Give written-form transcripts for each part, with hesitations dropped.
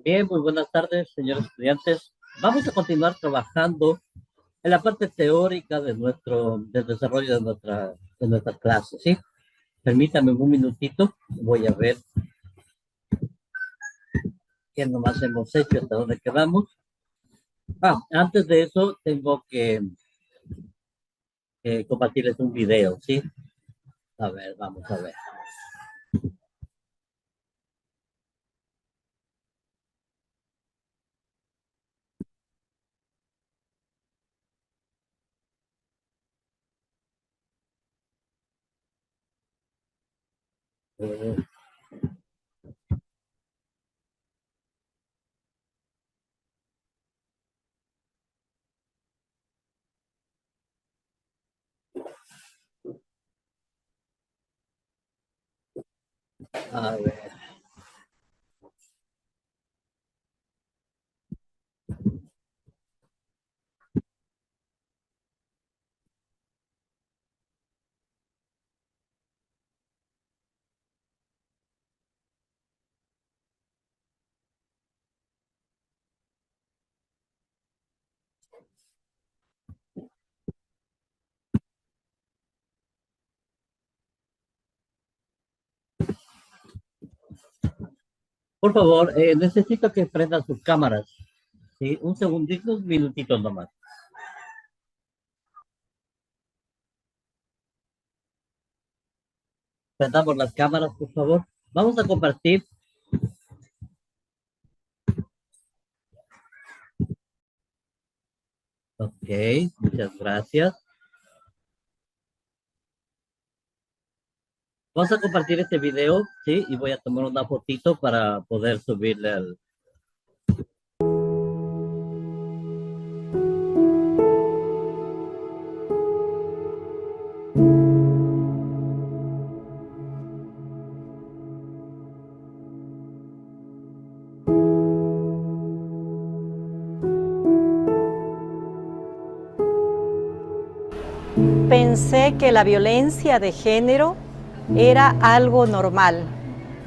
Bien, muy buenas tardes, señores estudiantes. Vamos a continuar trabajando en la parte teórica del desarrollo de nuestra clase, ¿sí? Permítame un minutito, voy a ver qué nomás hemos hecho, hasta dónde quedamos. Antes de eso, tengo que compartirles un video, ¿sí? A ver, vamos a ver. Eh, a ver. Por favor, necesito que prendan sus cámaras, ¿sí? Un segundito, un minutito nomás. Prendamos las cámaras, por favor. Vamos a compartir. Ok, muchas gracias. Vamos a compartir este video, ¿sí? Y voy a tomar una fotito para poder subirle al... Pensé que la violencia de género era algo normal.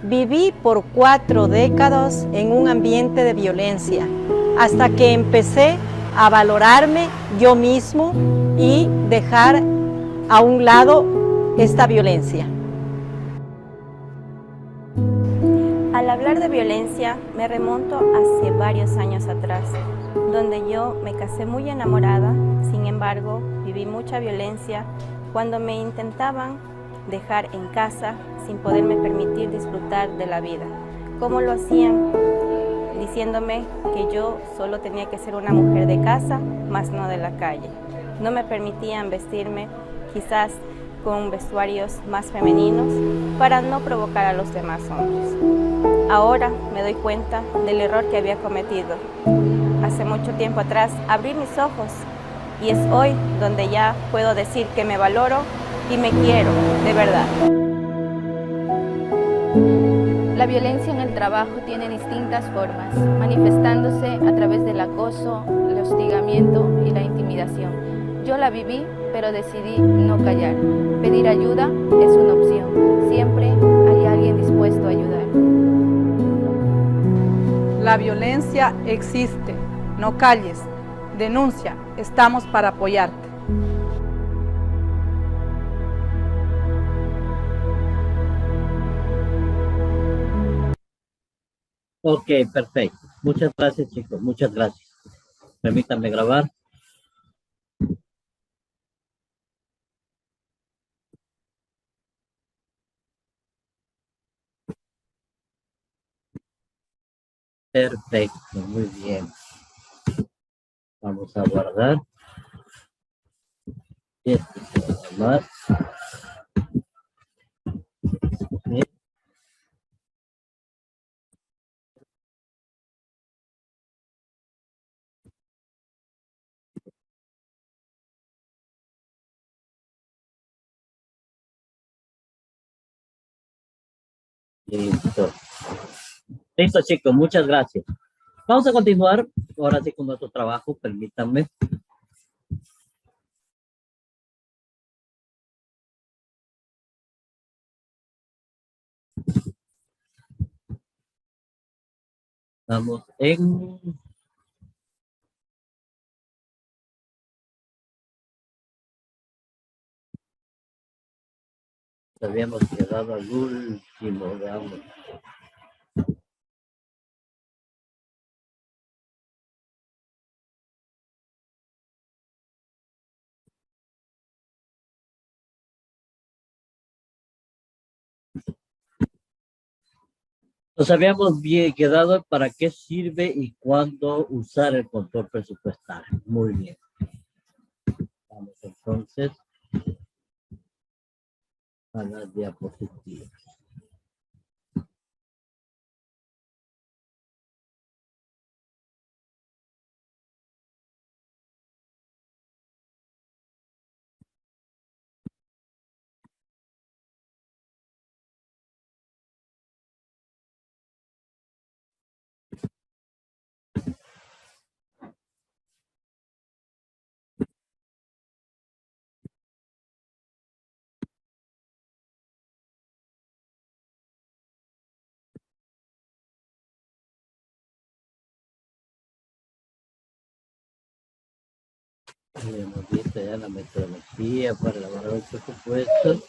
Viví por 4 décadas en un ambiente de violencia, hasta que empecé a valorarme yo mismo y dejar a un lado esta violencia. Al hablar de violencia, me remonto hace varios años atrás, donde yo me casé muy enamorada. Sin embargo, viví mucha violencia cuando me intentaban dejar en casa sin poderme permitir disfrutar de la vida. ¿Cómo lo hacían? Diciéndome que yo solo tenía que ser una mujer de casa, más no de la calle. No me permitían vestirme quizás con vestuarios más femeninos para no provocar a los demás hombres. Ahora me doy cuenta del error que había cometido. Hace mucho tiempo atrás abrí mis ojos y es hoy donde ya puedo decir que me valoro y me quiero, de verdad. La violencia en el trabajo tiene distintas formas, manifestándose a través del acoso, el hostigamiento y la intimidación. Yo la viví, pero decidí no callar. Pedir ayuda es una opción. Siempre hay alguien dispuesto a ayudar. La violencia existe. No calles. Denuncia. Estamos para apoyarte. Ok, perfecto. Muchas gracias, chicos. Muchas gracias. Permítanme grabar. Perfecto, muy bien. Vamos a guardar. Esto es más. Bien. Listo. Listo, chicos. Muchas gracias. Vamos a continuar ahora sí con nuestro trabajo. Permítanme. Estamos en... Habíamos quedado al último, veamos. Nos habíamos bien quedado para qué sirve y cuándo usar el control presupuestal. Muy bien. Vamos entonces a las diapositivas. Hemos visto ya la metodología para elaborar el presupuesto.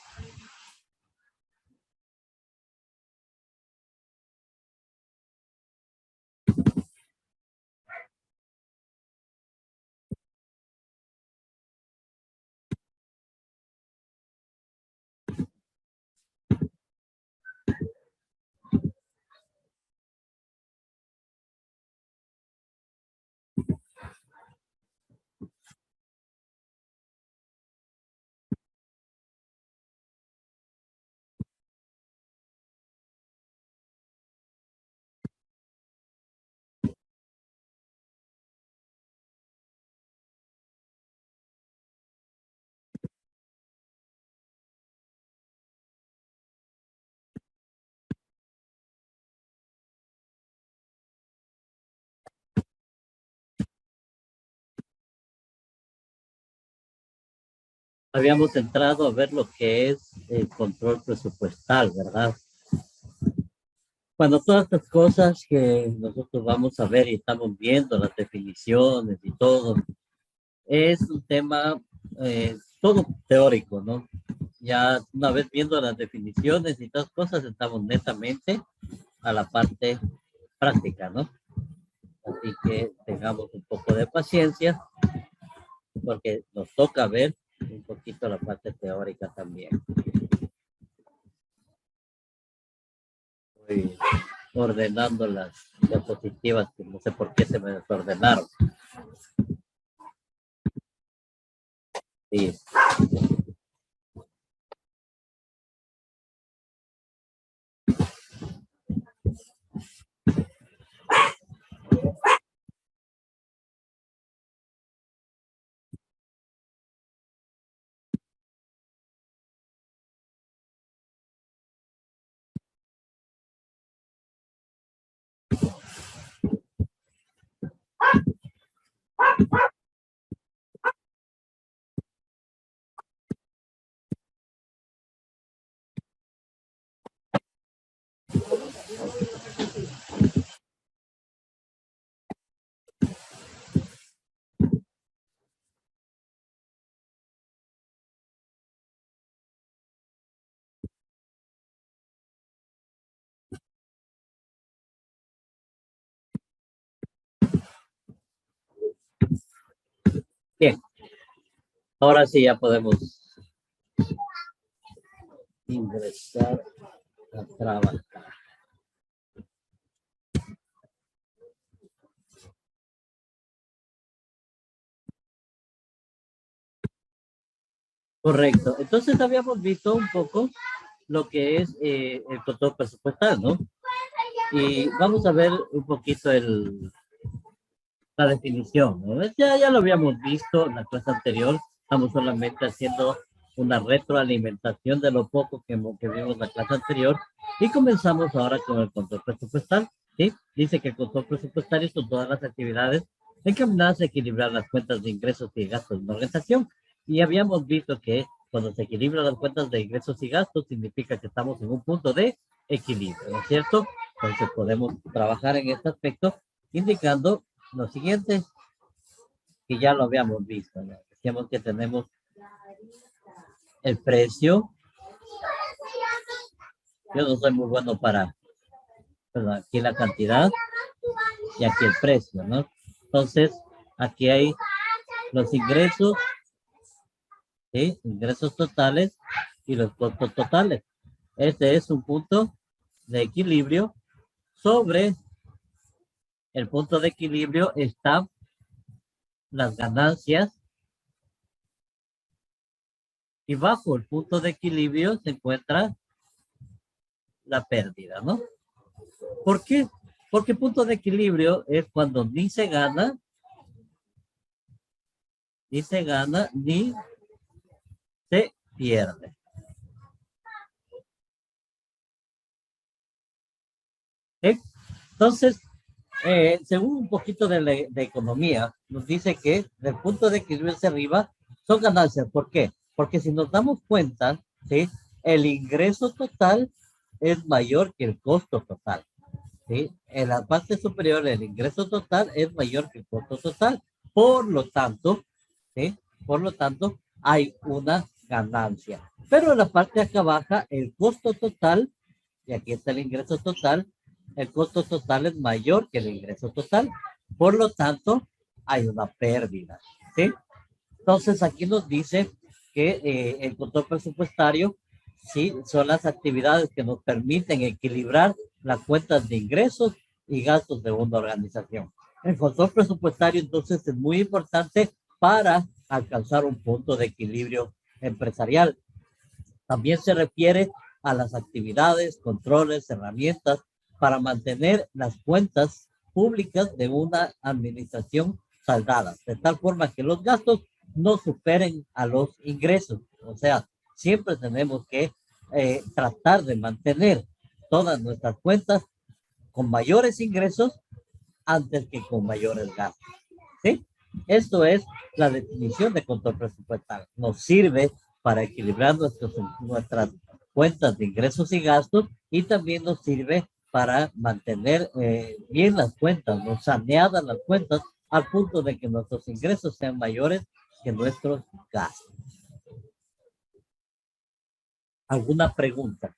Habíamos entrado a ver lo que es el control presupuestal, ¿verdad? Bueno, todas estas cosas que nosotros vamos a ver y estamos viendo, las definiciones y todo, es un tema todo teórico, ¿no? Ya una vez viendo las definiciones y todas cosas, estamos netamente a la parte práctica, ¿no? Así que tengamos un poco de paciencia, porque nos toca ver un poquito la parte teórica también. Estoy ordenando las diapositivas, que no sé por qué se me desordenaron. Sí. Bien, ahora sí ya podemos ingresar a trabajar. Correcto. Entonces habíamos visto un poco lo que es el control presupuestal, ¿no? Y vamos a ver un poquito la definición, ¿no? Ya lo habíamos visto en la clase anterior. Estamos solamente haciendo una retroalimentación de lo poco que vimos en la clase anterior. Y comenzamos ahora con el control presupuestal, ¿sí? Dice que el control presupuestario son todas las actividades encaminadas a equilibrar las cuentas de ingresos y gastos de una organización. Y habíamos visto que cuando se equilibran las cuentas de ingresos y gastos, significa que estamos en un punto de equilibrio, ¿no es cierto? Entonces podemos trabajar en este aspecto indicando lo siguiente, que ya lo habíamos visto, ¿no? Decíamos que tenemos el precio. Yo no soy muy bueno para, perdón, aquí la cantidad y aquí el precio, ¿no? Entonces, aquí hay los ingresos, ¿sí? Ingresos totales y los costos totales. Este es un punto de equilibrio. Sobre el punto de equilibrio están las ganancias y bajo el punto de equilibrio se encuentra la pérdida, ¿no? ¿Por qué? Porque punto de equilibrio es cuando ni se gana, ni se pierde. ¿Sí? Entonces, según un poquito de economía, nos dice que del punto de equilibrio hacia arriba son ganancias. ¿Por qué? Porque si nos damos cuenta, ¿sí? El ingreso total es mayor que el costo total. ¿Sí? En la parte superior el ingreso total es mayor que el costo total. Por lo tanto, ¿sí? Por lo tanto, hay una ganancia. Pero en la parte de acá baja, el costo total, y aquí está el ingreso total, el costo total es mayor que el ingreso total. Por lo tanto, hay una pérdida. ¿Sí? Entonces, aquí nos dice que el control presupuestario, sí, son las actividades que nos permiten equilibrar las cuentas de ingresos y gastos de una organización. El control presupuestario, entonces, es muy importante para alcanzar un punto de equilibrio empresarial. También se refiere a las actividades, controles, herramientas para mantener las cuentas públicas de una administración saldadas, de tal forma que los gastos no superen a los ingresos. O sea, siempre tenemos que tratar de mantener todas nuestras cuentas con mayores ingresos antes que con mayores gastos. ¿Sí? Esto es la definición de control presupuestal. Nos sirve para equilibrar nuestras cuentas de ingresos y gastos y también nos sirve para mantener bien las cuentas, ¿no? Saneadas las cuentas al punto de que nuestros ingresos sean mayores que nuestros gastos. ¿Alguna pregunta?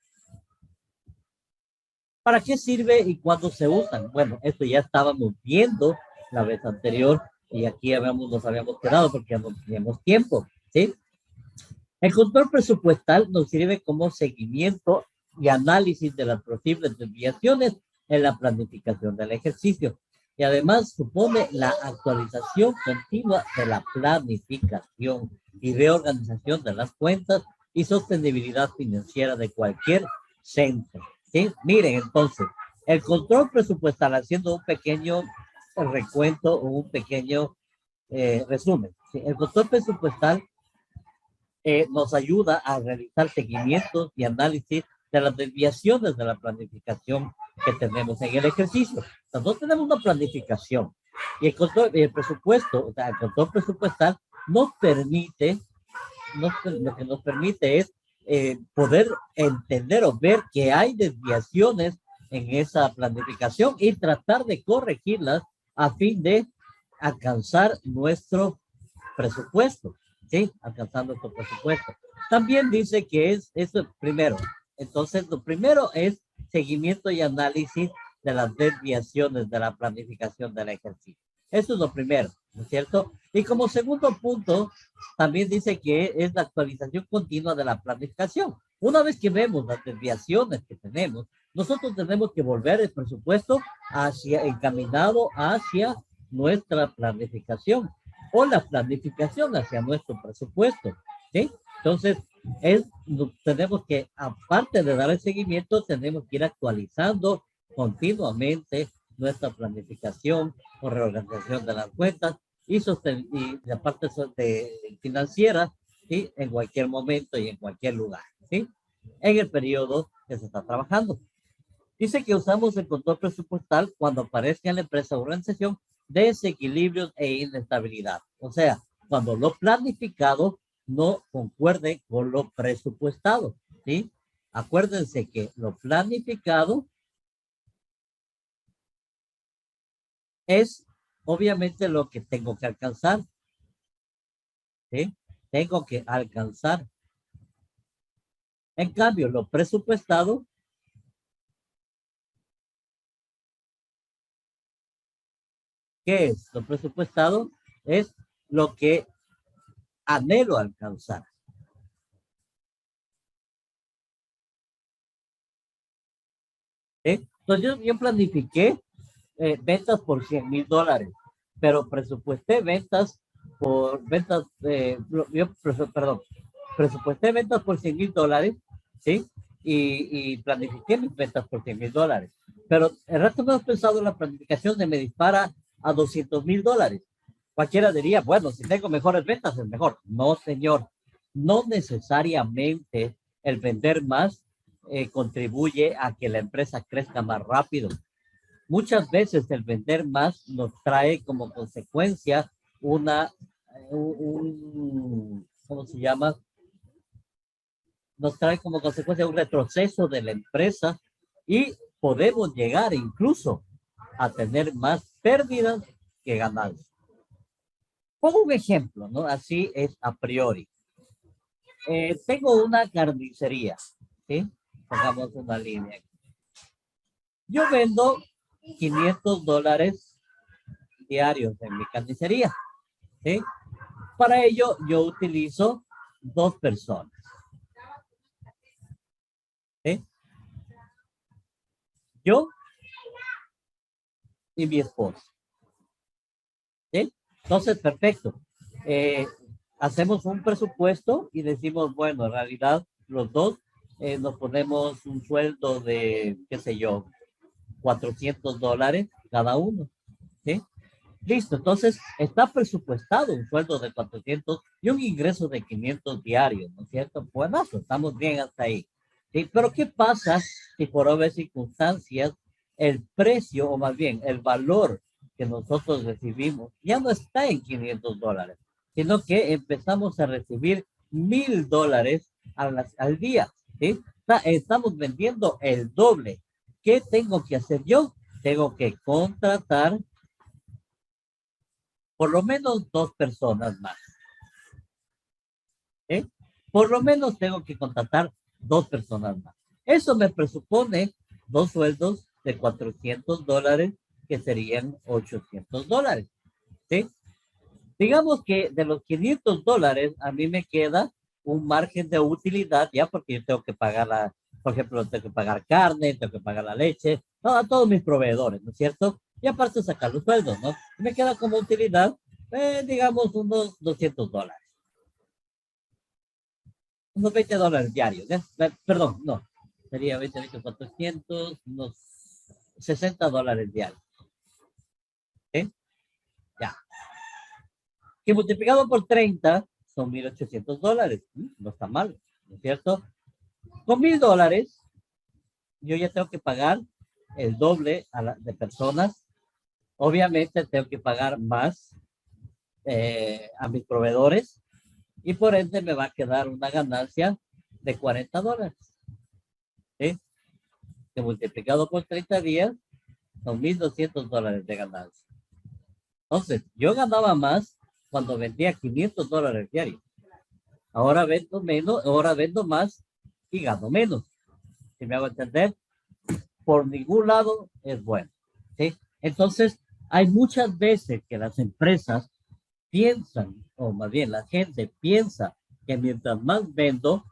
¿Para qué sirve y cuándo se usan? Bueno, esto ya estábamos viendo la vez anterior y aquí nos habíamos quedado porque ya no teníamos tiempo, ¿sí? El control presupuestal nos sirve como seguimiento y análisis de las posibles desviaciones en la planificación del ejercicio y además supone la actualización continua de la planificación y reorganización de las cuentas y sostenibilidad financiera de cualquier centro. ¿Sí? Miren, entonces, el control presupuestal, haciendo un pequeño recuento o un pequeño resumen. ¿Sí? El control presupuestal nos ayuda a realizar seguimientos y análisis de las desviaciones de la planificación que tenemos en el ejercicio. Nosotros tenemos una planificación y el presupuesto, o sea, el control presupuestal nos permite, lo que nos permite es poder entender o ver que hay desviaciones en esa planificación y tratar de corregirlas a fin de alcanzar nuestro presupuesto. ¿Sí? Alcanzando nuestro presupuesto. También dice que es eso primero. Entonces, lo primero es seguimiento y análisis de las desviaciones de la planificación del ejercicio. Eso es lo primero, ¿no es cierto? Y como segundo punto, también dice que es la actualización continua de la planificación. Una vez que vemos las desviaciones que tenemos, nosotros tenemos que volver el presupuesto encaminado hacia nuestra planificación o la planificación hacia nuestro presupuesto, ¿sí? Entonces, tenemos que, aparte de dar el seguimiento, tenemos que ir actualizando continuamente nuestra planificación o reorganización de las cuentas y la parte financiera, ¿sí? En cualquier momento y en cualquier lugar, ¿sí? En el periodo que se está trabajando. Dice que usamos el control presupuestal cuando aparezca en la empresa o organización desequilibrios e inestabilidad. O sea, cuando lo planificado no concuerde con lo presupuestado, ¿sí? Acuérdense que lo planificado es obviamente lo que tengo que alcanzar, ¿sí? Tengo que alcanzar. En cambio, lo presupuestado ¿qué es? Lo presupuestado es lo que anhelo alcanzar. ¿Sí? Entonces yo planifiqué ventas por $100,000, pero presupuesté ventas por ventas, perdón, presupuesté ventas por $100,000, ¿sí? Y planifiqué mis ventas por $100,000. Pero el resto no he pensado en la planificación de me dispara a $200,000. Cualquiera diría, bueno, si tengo mejores ventas es mejor. No, señor. No necesariamente el vender más contribuye a que la empresa crezca más rápido. Muchas veces el vender más nos trae como consecuencia ¿cómo se llama? Nos trae como consecuencia un retroceso de la empresa y podemos llegar incluso a tener más pérdidas que ganancias. Pongo un ejemplo, ¿no? Así es a priori. Tengo una carnicería, ¿sí? Pongamos una línea. Yo vendo $500 diarios en mi carnicería, ¿sí? Para ello, yo utilizo 2 personas, ¿sí? Yo y mi esposa, ¿sí? Entonces, perfecto. Hacemos un presupuesto y decimos, bueno, en realidad los dos nos ponemos un sueldo de, qué sé yo, $400 cada uno, ¿sí? Listo, entonces está presupuestado un sueldo de 400 y un ingreso de 500 diarios, ¿no es cierto? Buenazo, estamos bien hasta ahí. ¿Sí? Pero ¿qué pasa si por obvias circunstancias el precio, o más bien el valor que nosotros recibimos ya no está en $500, sino que empezamos a recibir $1,000 al día? ¿Sí? Estamos vendiendo el doble. ¿Qué tengo que hacer yo? Tengo que contratar por lo menos 2 personas más. ¿Eh? Por lo menos tengo que contratar 2 personas más. Eso me presupone 2 sueldos de $400, que serían $800. ¿Sí? Digamos que de los $500 a mí me queda un margen de utilidad, ya porque yo tengo que pagar por ejemplo, tengo que pagar carne, tengo que pagar la leche, no, a todos mis proveedores, ¿no es cierto? Y aparte sacar los sueldos, ¿no? Me queda como utilidad, digamos, unos $200. Unos $20 diarios, ¿eh? Perdón, no, sería 20, 400, unos $60 diarios. ¿Eh? Ya. Que multiplicado por 30 son $1,800. No está mal, ¿no es cierto? Con $1,000, yo ya tengo que pagar el doble de personas. Obviamente tengo que pagar más a mis proveedores y por ende me va a quedar una ganancia de $40. ¿Sí? Que multiplicado por 30 días son $1,200 de ganancia. Entonces, yo ganaba más cuando vendía $500 diarios. Ahora vendo menos, ahora vendo más y gano menos. Si me hago entender, por ningún lado es bueno. ¿Sí? Entonces, hay muchas veces que las empresas piensan, o más bien la gente piensa que mientras más vendo,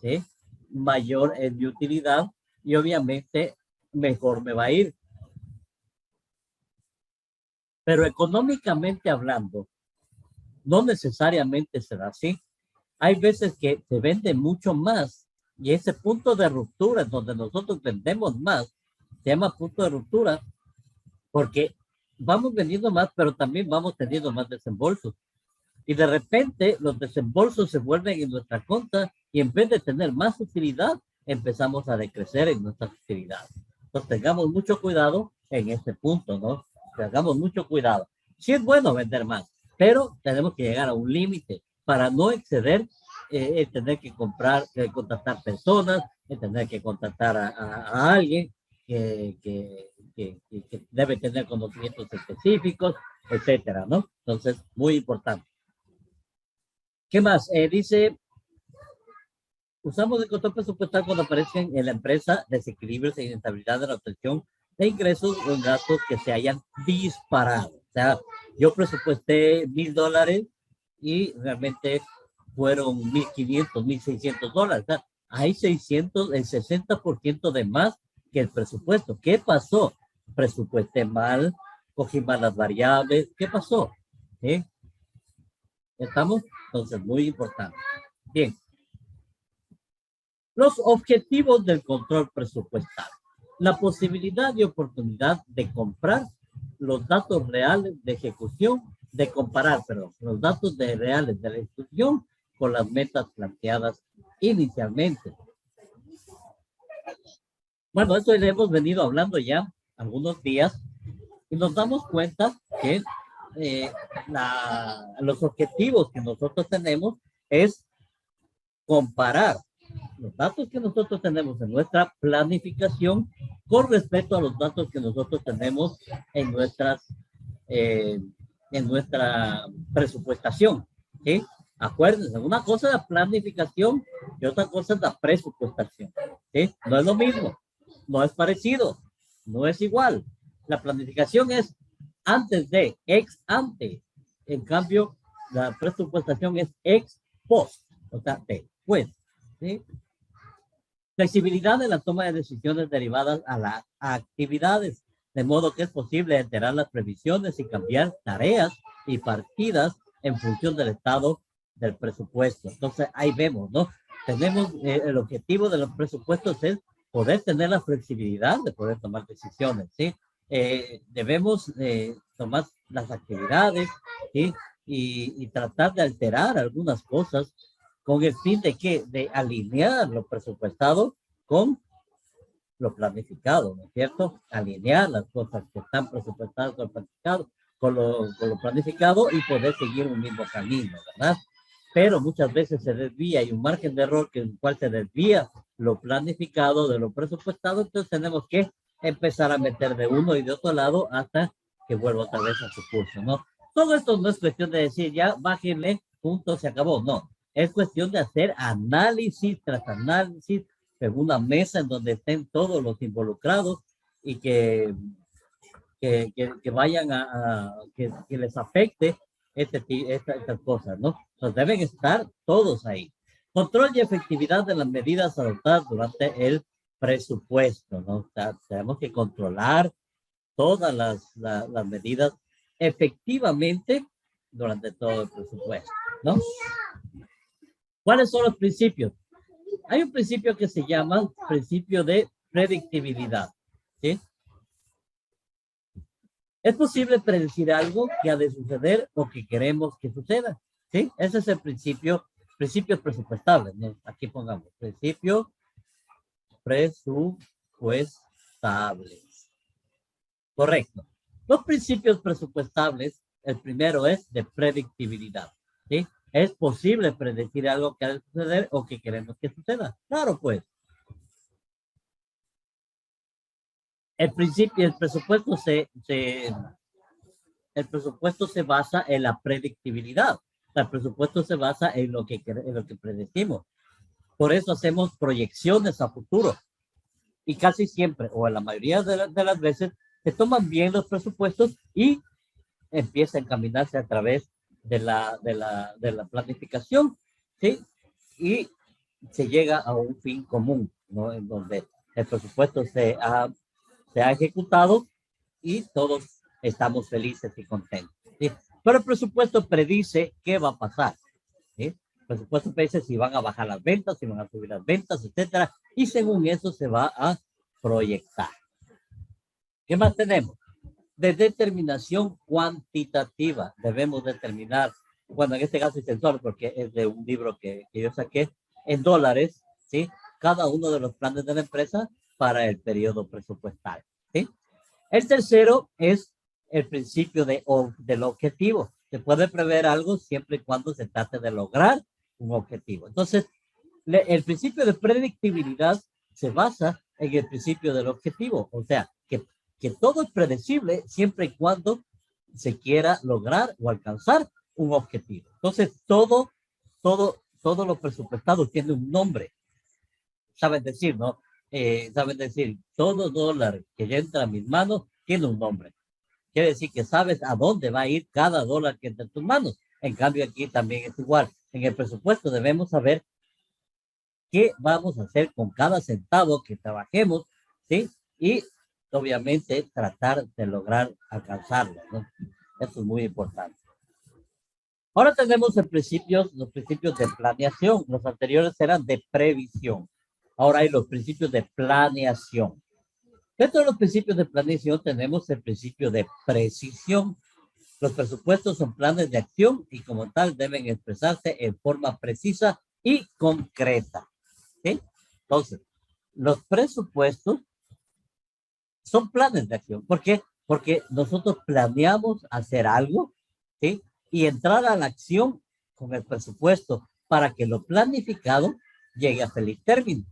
¿sí? Mayor es mi utilidad y obviamente mejor me va a ir. Pero económicamente hablando, no necesariamente será así. Hay veces que se vende mucho más y ese punto de ruptura donde nosotros vendemos más se llama punto de ruptura porque vamos vendiendo más, pero también vamos teniendo más desembolsos. Y de repente los desembolsos se vuelven en nuestra cuenta y en vez de tener más utilidad, empezamos a decrecer en nuestras utilidades. Entonces tengamos mucho cuidado en este punto, ¿no? Tengamos mucho cuidado. Sí es bueno vender más, pero tenemos que llegar a un límite para no exceder el tener que contratar personas, el tener que contratar a alguien que debe tener conocimientos específicos, etcétera, ¿no? Entonces, muy importante. ¿Qué más? Dice, usamos el control presupuestal cuando aparecen en la empresa desequilibrios e inestabilidad de la obtención de ingresos o gastos que se hayan disparado. O sea, yo presupuesté $1,000 y realmente fueron $1,500, $1,600. O sea, hay 600, el 60% de más que el presupuesto. ¿Qué pasó? Presupuesté mal, cogí malas variables. ¿Qué pasó? ¿Eh? ¿Estamos? Entonces, muy importante. Bien. Los objetivos del control presupuestal. La posibilidad y oportunidad de comprar los datos reales de ejecución, de comparar, perdón, los datos reales de la ejecución con las metas planteadas inicialmente. Bueno, esto le hemos venido hablando ya algunos días y nos damos cuenta que los objetivos que nosotros tenemos es comparar los datos que nosotros tenemos en nuestra planificación con respecto a los datos que nosotros tenemos en nuestra presupuestación, ¿sí? Acuérdense, una cosa es la planificación y otra cosa es la presupuestación, ¿sí? No es lo mismo, no es parecido, no es igual. La planificación es antes de, ex ante. En cambio, la presupuestación es ex post, o sea, después, ¿sí? Flexibilidad en la toma de decisiones derivadas a las actividades, de modo que es posible alterar las previsiones y cambiar tareas y partidas en función del estado del presupuesto. Entonces, ahí vemos, ¿no? Tenemos el objetivo de los presupuestos es poder tener la flexibilidad de poder tomar decisiones, ¿sí? Debemos tomar las actividades, ¿sí? Y tratar de alterar algunas cosas con el fin de que de alinear lo presupuestado con lo planificado, ¿no es cierto? Alinear las cosas que están presupuestadas con lo planificado, con lo planificado y poder seguir un mismo camino, ¿verdad? Pero muchas veces se desvía, hay un margen de error en el cual se desvía lo planificado de lo presupuestado, entonces tenemos que empezar a meter de uno y de otro lado hasta que vuelva otra vez a su curso, ¿no? Todo esto no es cuestión de decir ya, bájenle, punto, se acabó, no. Es cuestión de hacer análisis tras análisis en una mesa en donde estén todos los involucrados y que vayan que les afecte estas cosas, ¿no? Entonces deben estar todos ahí. Control y efectividad de las medidas adoptadas durante el presupuesto, ¿no? O sea, tenemos que controlar todas las medidas efectivamente durante todo el presupuesto, ¿no? ¿Cuáles son los principios? Hay un principio que se llama principio de predictibilidad, ¿sí? Es posible predecir algo que ha de suceder o que queremos que suceda, ¿sí? Ese es el principios presupuestables, ¿no? Aquí pongamos principios presupuestables. Correcto. Los principios presupuestables, el primero es de predictibilidad, ¿sí? ¿Es posible predecir algo que ha de suceder o que queremos que suceda? Claro, pues. El presupuesto se basa en la predictibilidad. El presupuesto se basa en lo que predecimos. Por eso hacemos proyecciones a futuro. Y casi siempre, o en la mayoría de las veces, se toman bien los presupuestos y empieza a encaminarse a través de la planificación, ¿sí? Y se llega a un fin común, ¿no? En donde el presupuesto se ha ejecutado y todos estamos felices y contentos, ¿sí? Pero el presupuesto predice qué va a pasar, ¿sí? El presupuesto predice si van a bajar las ventas, si van a subir las ventas, etcétera, y según eso se va a proyectar. ¿Qué más tenemos? De determinación cuantitativa. Debemos determinar, bueno, en este caso es sensor porque es de un libro que yo saqué, en dólares, ¿sí? Cada uno de los planes de la empresa para el periodo presupuestal, ¿sí? El tercero es el principio del objetivo. Se puede prever algo siempre y cuando se trate de lograr un objetivo. Entonces, el principio de predictibilidad se basa en el principio del objetivo, o sea, que que todo es predecible siempre y cuando se quiera lograr o alcanzar un objetivo. Entonces, todo lo presupuestado tiene un nombre. Saben decir, ¿no? Saben decir, todo dólar que entra a mis manos tiene un nombre. Quiere decir que sabes a dónde va a ir cada dólar que entra en tus manos. En cambio, aquí también es igual. En el presupuesto debemos saber qué vamos a hacer con cada centavo que trabajemos, ¿sí? Y obviamente tratar de lograr alcanzarlo, ¿no? Eso es muy importante. Ahora tenemos los principios de planeación. Los anteriores eran de previsión. Ahora hay los principios de planeación. Dentro de los principios de planeación tenemos el principio de precisión. Los presupuestos son planes de acción y como tal deben expresarse en forma precisa y concreta. ¿Sí? Entonces, los presupuestos son planes de acción. ¿Por qué? Porque nosotros planeamos hacer algo, ¿sí? Y entrar a la acción con el presupuesto para que lo planificado llegue a feliz término.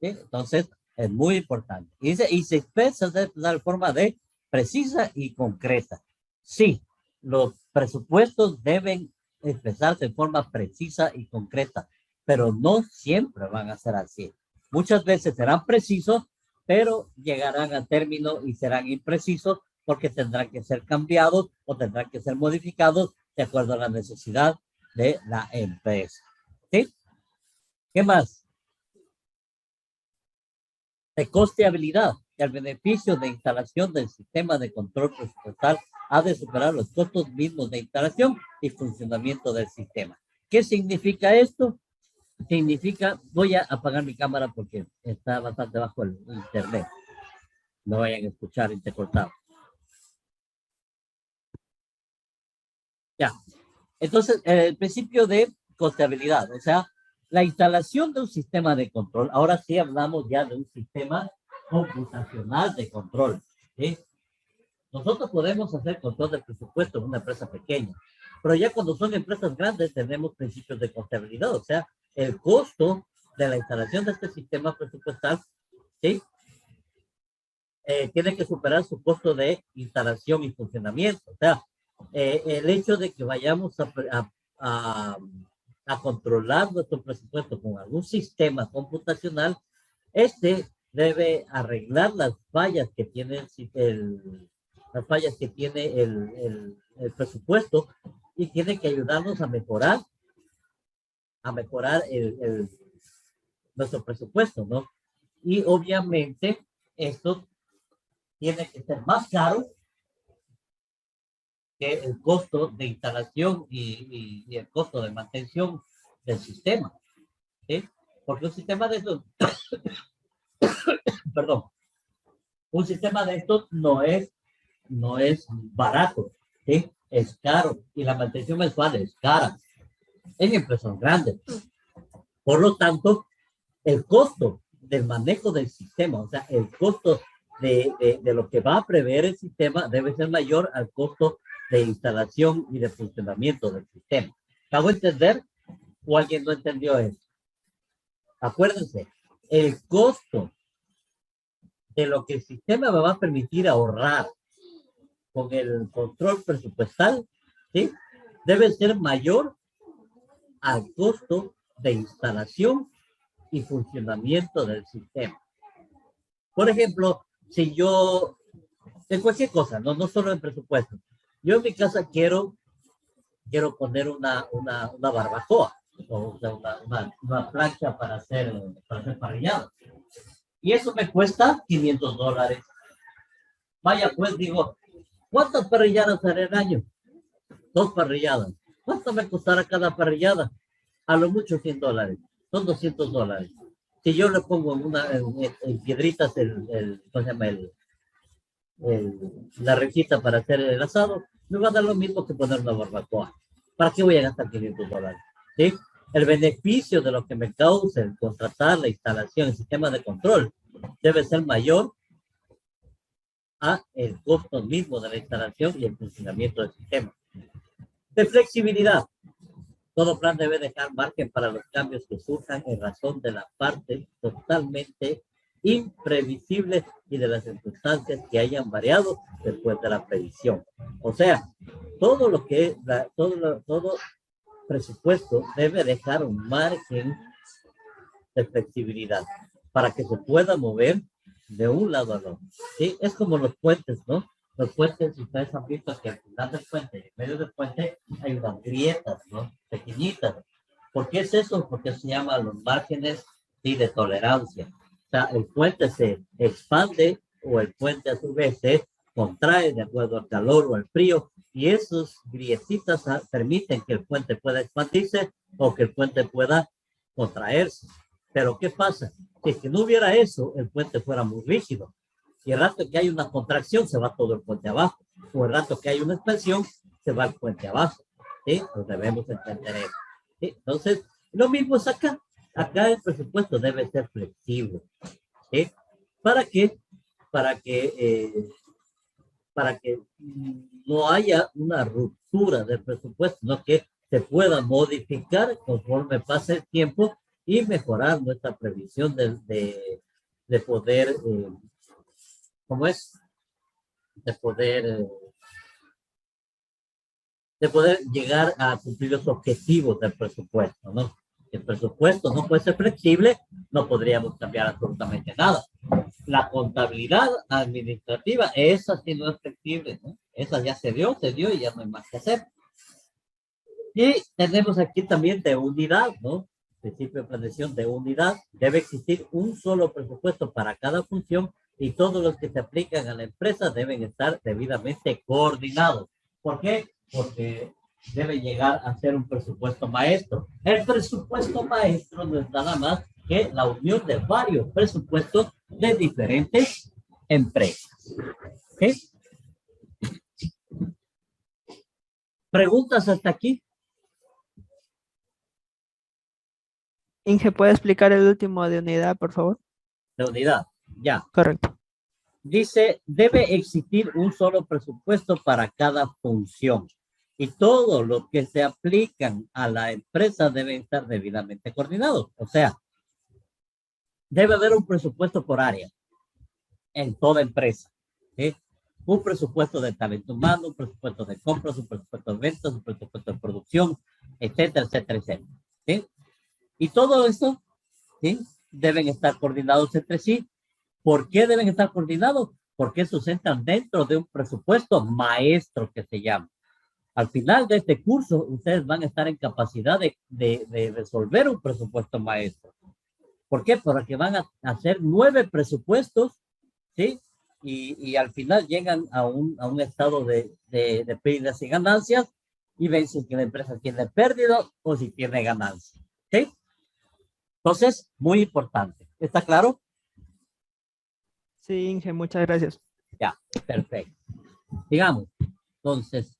¿Sí? Entonces, es muy importante. Y se expresa de forma de precisa y concreta. Sí, los presupuestos deben expresarse en forma precisa y concreta, pero no siempre van a ser así. Muchas veces serán precisos, pero llegarán a término y serán imprecisos porque tendrán que ser cambiados o tendrán que ser modificados de acuerdo a la necesidad de la empresa. ¿Sí? ¿Qué más? De costeabilidad. El beneficio de instalación del sistema de control presupuestal ha de superar los costos mismos de instalación y funcionamiento del sistema. ¿Qué significa esto? Significa, voy a apagar mi cámara porque está bastante bajo el internet. No vayan a escuchar intercortado. Ya. Entonces, el principio de costeabilidad, o sea, la instalación de un sistema de control, ahora sí hablamos ya de un sistema computacional de control. ¿Sí? Nosotros podemos hacer control del presupuesto en una empresa pequeña, pero ya cuando son empresas grandes tenemos principios de costeabilidad, o sea, el costo de la instalación de este sistema presupuestal, ¿sí? Tiene que superar su costo de instalación y funcionamiento. O sea, el hecho de que vayamos a controlar nuestro presupuesto con algún sistema computacional, este debe arreglar las fallas que tiene el presupuesto y tiene que ayudarnos a mejorar nuestro presupuesto, ¿no? Y obviamente esto tiene que ser más caro que el costo de instalación y el costo de mantención del sistema, ¿sí? Porque un sistema de estos, perdón, un sistema de estos no es barato, ¿sí? Es caro y la mantención mensual es cara en empresas grandes. Por lo tanto, el costo del manejo del sistema, o sea, el costo de lo que va a prever el sistema debe ser mayor al costo de instalación y de funcionamiento del sistema. ¿Acabo de entender o alguien no entendió eso? Acuérdense, el costo de lo que el sistema me va a permitir ahorrar con el control presupuestal, ¿sí? Debe ser mayor al costo de instalación y funcionamiento del sistema. Por ejemplo, si yo, en cualquier cosa, no solo en presupuesto, yo en mi casa quiero poner una barbacoa, o sea, una plancha para hacer parrillada. Y eso me cuesta $500. Vaya, pues digo, ¿cuántas parrilladas haré al año? 2 parrilladas. ¿Cuánto me costará cada parrillada? A lo mucho $100. Son $200. Si yo le pongo en piedritas ¿cómo se llama? La rejita para hacer el asado, me va a dar lo mismo que poner una barbacoa. ¿Para qué voy a gastar $500? ¿Sí? El beneficio de lo que me causa el contratar la instalación, el sistema de control, debe ser mayor a el costo mismo de la instalación y el funcionamiento del sistema. De flexibilidad. Todo plan debe dejar margen para los cambios que surjan en razón de la parte totalmente imprevisibles y de las circunstancias que hayan variado después de la previsión. O sea, todo lo que todo presupuesto debe dejar un margen de flexibilidad para que se pueda mover de un lado al otro. ¿Sí? Es como los puentes, ¿no? Los puentes, si ustedes han visto que al final del puente, en medio del puente, hay unas grietas, ¿no? Pequeñitas. ¿Por qué es eso? Porque se llama los márgenes, sí, de tolerancia. O sea, el puente se expande o el puente a su vez se contrae de acuerdo al calor o al frío, y esas grietitas permiten que el puente pueda expandirse o que el puente pueda contraerse. Pero ¿qué pasa? Que si no hubiera eso, el puente fuera muy rígido. Y el rato que hay una contracción, se va todo el puente abajo. O el rato que hay una expansión, se va el puente abajo. ¿Sí? Pues debemos entender eso. ¿Sí? Entonces, lo mismo es acá. Acá el presupuesto debe ser flexible. ¿Sí? ¿Para qué? Para que no haya una ruptura del presupuesto, no que se pueda modificar conforme pase el tiempo y mejorar nuestra previsión de poder, ¿cómo es? De poder llegar a cumplir los objetivos del presupuesto, ¿no? El presupuesto no puede ser flexible, no podríamos cambiar absolutamente nada. La contabilidad administrativa, esa sí no es flexible, ¿no? Esa ya se dio y ya no hay más que hacer. Y tenemos aquí también de unidad, ¿no? Principio de planeación de unidad. Debe existir un solo presupuesto para cada función y todos los que se aplican a la empresa deben estar debidamente coordinados. ¿Por qué? Porque debe llegar a ser un presupuesto maestro. El presupuesto maestro no es nada más que la unión de varios presupuestos de diferentes empresas. ¿Ok? ¿Preguntas hasta aquí? Inge, ¿puede explicar el último de unidad, por favor? De unidad, ya. Correcto. Dice, debe existir un solo presupuesto para cada función y todo lo que se aplican a la empresa debe estar debidamente coordinados. O sea, debe haber un presupuesto por área en toda empresa. ¿Sí? Un presupuesto de talento humano, un presupuesto de compras, un presupuesto de ventas, un presupuesto de producción, etcétera, etcétera, etcétera. ¿Sí? Y todo eso, ¿sí? Deben estar coordinados entre sí. ¿Por qué deben estar coordinados? Porque se centran dentro de un presupuesto maestro que se llama. Al final de este curso, ustedes van a estar en capacidad de resolver un presupuesto maestro. ¿Por qué? Porque van a hacer 9 presupuestos, ¿sí? Y al final llegan a un estado de pérdidas y ganancias y ven si la empresa tiene pérdidas o si tiene ganancias. ¿Sí? Entonces, muy importante. ¿Está claro? Sí, Inge, muchas gracias. Ya, perfecto. Digamos, entonces,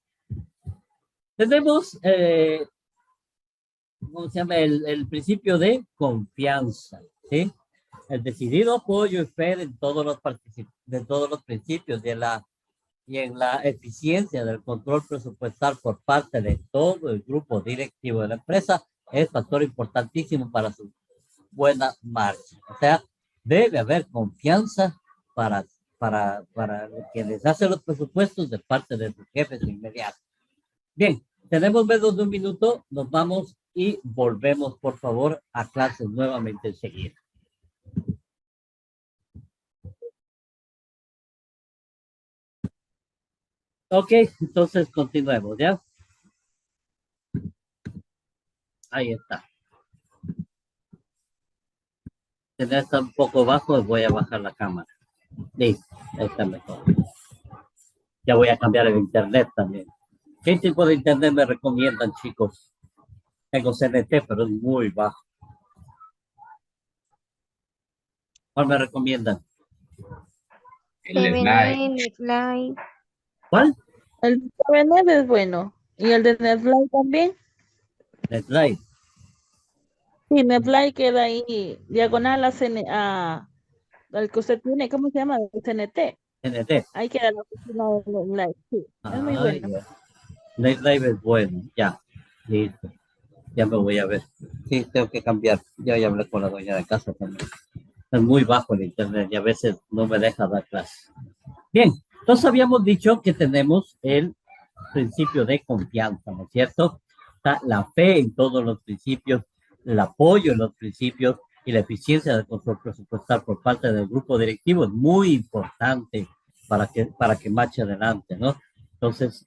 tenemos, ¿cómo se llama? El principio de confianza, ¿sí? El decidido apoyo y fe en todos los principios y en la eficiencia del control presupuestal por parte de todo el grupo directivo de la empresa es factor importantísimo para su buena marcha. O sea, debe haber confianza para quienes hacen los presupuestos de parte de sus jefes inmediatos. Bien, tenemos menos de un minuto, nos vamos y volvemos, por favor, a clases nuevamente enseguida. Ok, entonces continuemos, ¿ya? Ahí está. Está un poco bajo, voy a bajar la cámara. Listo, ahí está mejor. Ya voy a cambiar el internet también. ¿Qué tipo de internet me recomiendan, chicos? Tengo CNT, pero es muy bajo. ¿Cuál me recomiendan? El Slide. ¿Cuál? El de TVNet es bueno. ¿Y el de Netflix también? NetLife. Sí, Netflix queda ahí, diagonal al que usted tiene, ¿cómo se llama? El CNT. CNT. Ahí queda la oficina de Netflix, sí. Es muy bueno. NetLife es bueno, ya. Listo. Ya me voy a ver. Sí, tengo que cambiar. Ya hablé con la dueña de casa también. Es muy bajo el internet y a veces no me deja dar clases. Bien, entonces habíamos dicho que tenemos el principio de confianza, ¿no es cierto? Está la fe en todos los principios, el apoyo en los principios y la eficiencia del control presupuestal por parte del grupo directivo es muy importante para que marche adelante, ¿no? Entonces,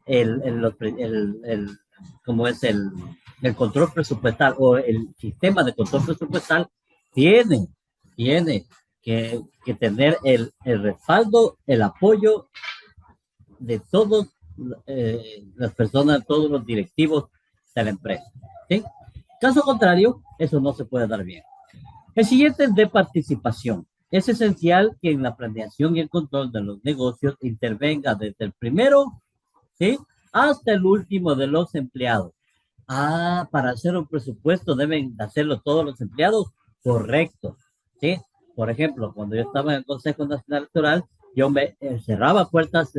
como es el control presupuestal o el sistema de control presupuestal tiene, tiene que tener el respaldo, el apoyo de todos las personas, todos los directivos de la empresa. ¿Sí? Caso contrario, eso no se puede dar bien. El siguiente es de participación. Es esencial que en la planeación y el control de los negocios intervenga desde el primero, ¿sí?, hasta el último de los empleados. Ah, para hacer un presupuesto deben hacerlo todos los empleados. Correcto. ¿Sí? Por ejemplo, cuando yo estaba en el Consejo Nacional Electoral, yo me cerraba puertas,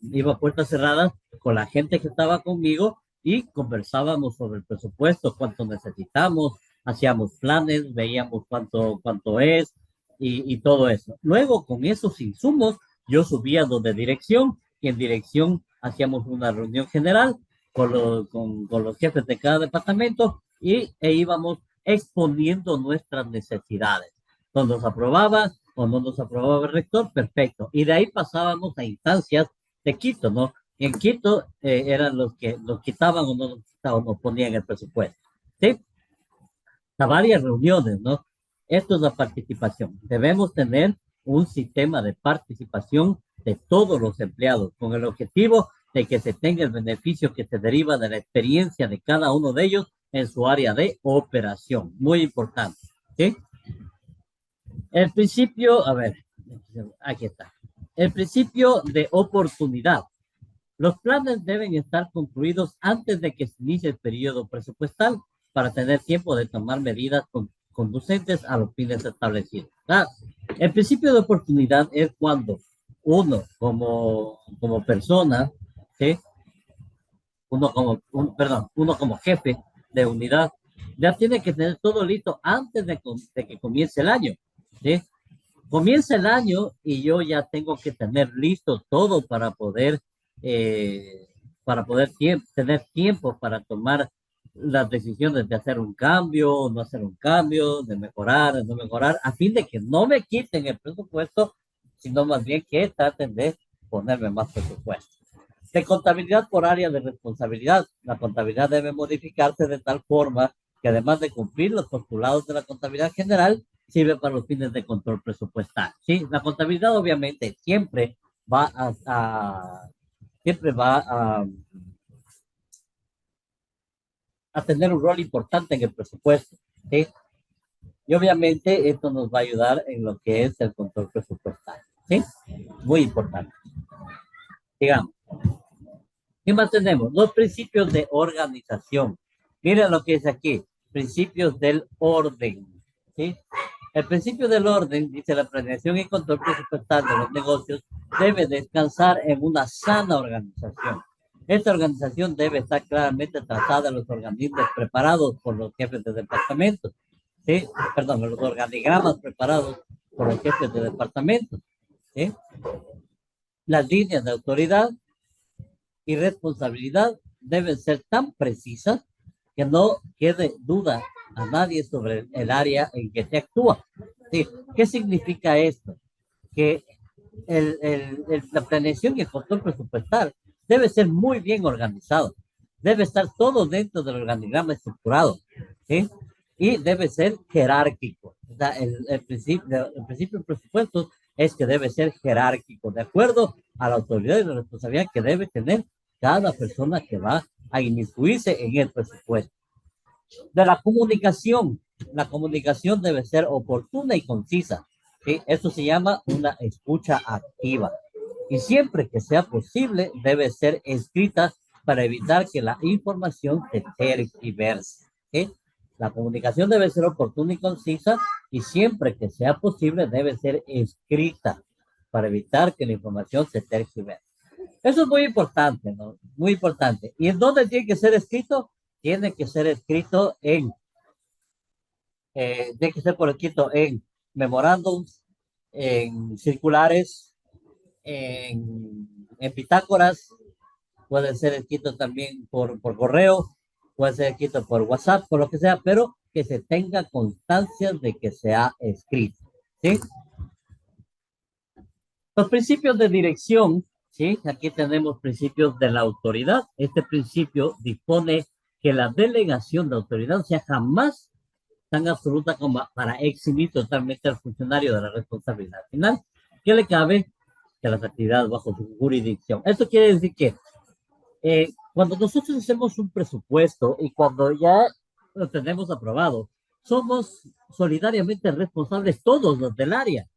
iba a puertas cerradas con la gente que estaba conmigo y conversábamos sobre el presupuesto, cuánto necesitamos, hacíamos planes, veíamos cuánto es y todo eso. Luego, con esos insumos, yo subía donde dirección y en dirección hacíamos una reunión general con los jefes de cada departamento e íbamos exponiendo nuestras necesidades. No nos aprobaba o no nos aprobaba el rector, perfecto. Y de ahí pasábamos a instancias de Quito, ¿no? Y en Quito eran los que nos quitaban o no nos quitaban o ponían el presupuesto. ¿Sí? A varias reuniones, ¿no? Esto es la participación. Debemos tener un sistema de participación de todos los empleados con el objetivo de que se tenga el beneficio que se deriva de la experiencia de cada uno de ellos en su área de operación. Muy importante. ¿Sí? El principio, a ver, aquí está. El principio de oportunidad. Los planes deben estar concluidos antes de que se inicie el periodo presupuestal para tener tiempo de tomar medidas conducentes a los fines establecidos. Ah, el principio de oportunidad es cuando uno como persona, ¿sí?, uno como jefe de unidad, ya tiene que tener todo listo antes de que comience el año. ¿Sí? Comienza el año y yo ya tengo que tener listo todo para poder tener tiempo para tomar las decisiones de hacer un cambio o no hacer un cambio, de mejorar, de no mejorar, a fin de que no me quiten el presupuesto, sino más bien que traten de ponerme más presupuesto. De contabilidad por área de responsabilidad. La contabilidad debe modificarse de tal forma que además de cumplir los postulados de la contabilidad general, sirve para los fines de control presupuestal. ¿Sí? La contabilidad obviamente siempre va a tener un rol importante en el presupuesto. ¿Sí? Y obviamente esto nos va a ayudar en lo que es el control presupuestal. ¿Sí? Muy importante. Digamos. ¿Qué más tenemos? Los principios de organización. Miren lo que es aquí. Principios del orden. ¿Sí? El principio del orden, dice la planeación y control presupuestal de los negocios, debe descansar en una sana organización. Esta organización debe estar claramente trazada en los organismos preparados por los jefes de departamento. ¿Sí? Perdón, los organigramas preparados por los jefes de departamento. ¿Sí? Las líneas de autoridad y responsabilidad deben ser tan precisas que no quede duda a nadie sobre el área en que se actúa. ¿Sí? ¿Qué significa esto? Que la planeación y el control presupuestal debe ser muy bien organizado. Debe estar todo dentro del organigrama estructurado. ¿Sí? Y debe ser jerárquico. O sea, el principio del presupuesto es que debe ser jerárquico, de acuerdo a la autoridad y la responsabilidad que debe tener cada persona que va a inmiscuirse en el presupuesto. De la comunicación debe ser oportuna y concisa. ¿Sí? Esto se llama una escucha activa. Y siempre que sea posible, debe ser escrita para evitar que la información se tergiverse. ¿Sí? La comunicación debe ser oportuna y concisa y siempre que sea posible debe ser escrita para evitar que la información se tergiverse. Eso es muy importante, ¿no? Muy importante. ¿Y en dónde tiene que ser escrito? Tiene que ser escrito tiene que ser por escrito en memorándums, en circulares, en bitácoras, puede ser escrito también por correo, puede ser escrito por WhatsApp, por lo que sea, pero que se tenga constancia de que se ha escrito, ¿sí? Los principios de dirección, ¿sí? Aquí tenemos principios de la autoridad. Este principio dispone que la delegación de autoridad sea jamás tan absoluta como para eximir totalmente al funcionario de la responsabilidad final que le cabe de las actividades bajo su jurisdicción. Esto quiere decir que cuando nosotros hacemos un presupuesto y cuando ya lo tenemos aprobado, somos solidariamente responsables todos los del área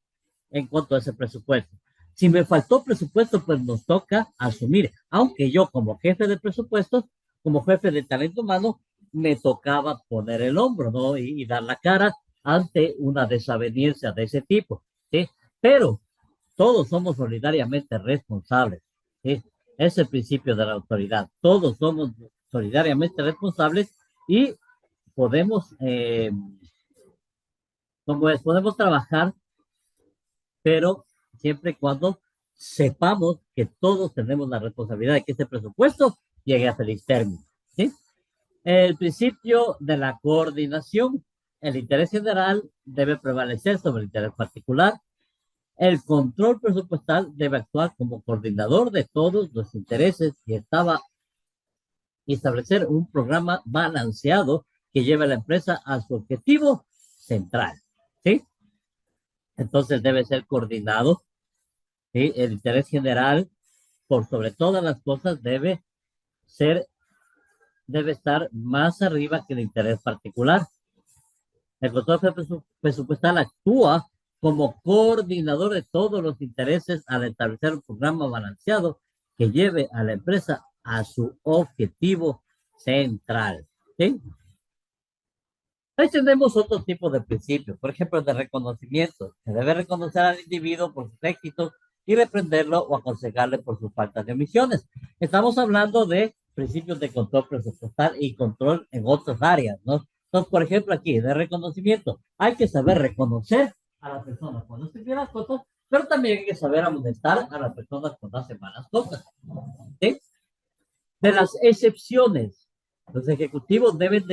en cuanto a ese presupuesto. Si me faltó presupuesto, pues nos toca asumir, aunque yo como jefe de presupuestos, como jefe de talento humano, me tocaba poner el hombro, ¿no? Y dar la cara ante una desaveniencia de ese tipo, ¿sí? Pero todos somos solidariamente responsables, ¿sí? Es el principio de la autoridad. Todos somos solidariamente responsables y podemos, como es, podemos trabajar, pero siempre y cuando sepamos que todos tenemos la responsabilidad de que este presupuesto llegue a feliz término, ¿sí? El principio de la coordinación. El interés general debe prevalecer sobre el interés particular. El control presupuestal debe actuar como coordinador de todos los intereses y establecer un programa balanceado que lleve a la empresa a su objetivo central, ¿sí? Entonces debe ser coordinado, ¿sí? El interés general, por sobre todas las cosas, ser, debe estar más arriba que el interés particular. El control presupuestal actúa como coordinador de todos los intereses al establecer un programa balanceado que lleve a la empresa a su objetivo central, ¿sí? Ahí tenemos otro tipo de principios, por ejemplo, de reconocimiento. Se debe reconocer al individuo por sus éxitos y reprenderlo o aconsejarle por sus faltas de omisiones. Estamos hablando de principios de control presupuestal y control en otras áreas, ¿no? Entonces, por ejemplo, aquí, de reconocimiento, hay que saber reconocer a las personas cuando hacen bien las cosas, pero también hay que saber amonestar a las personas cuando hacen malas cosas, ¿sí? De las excepciones, los ejecutivos deben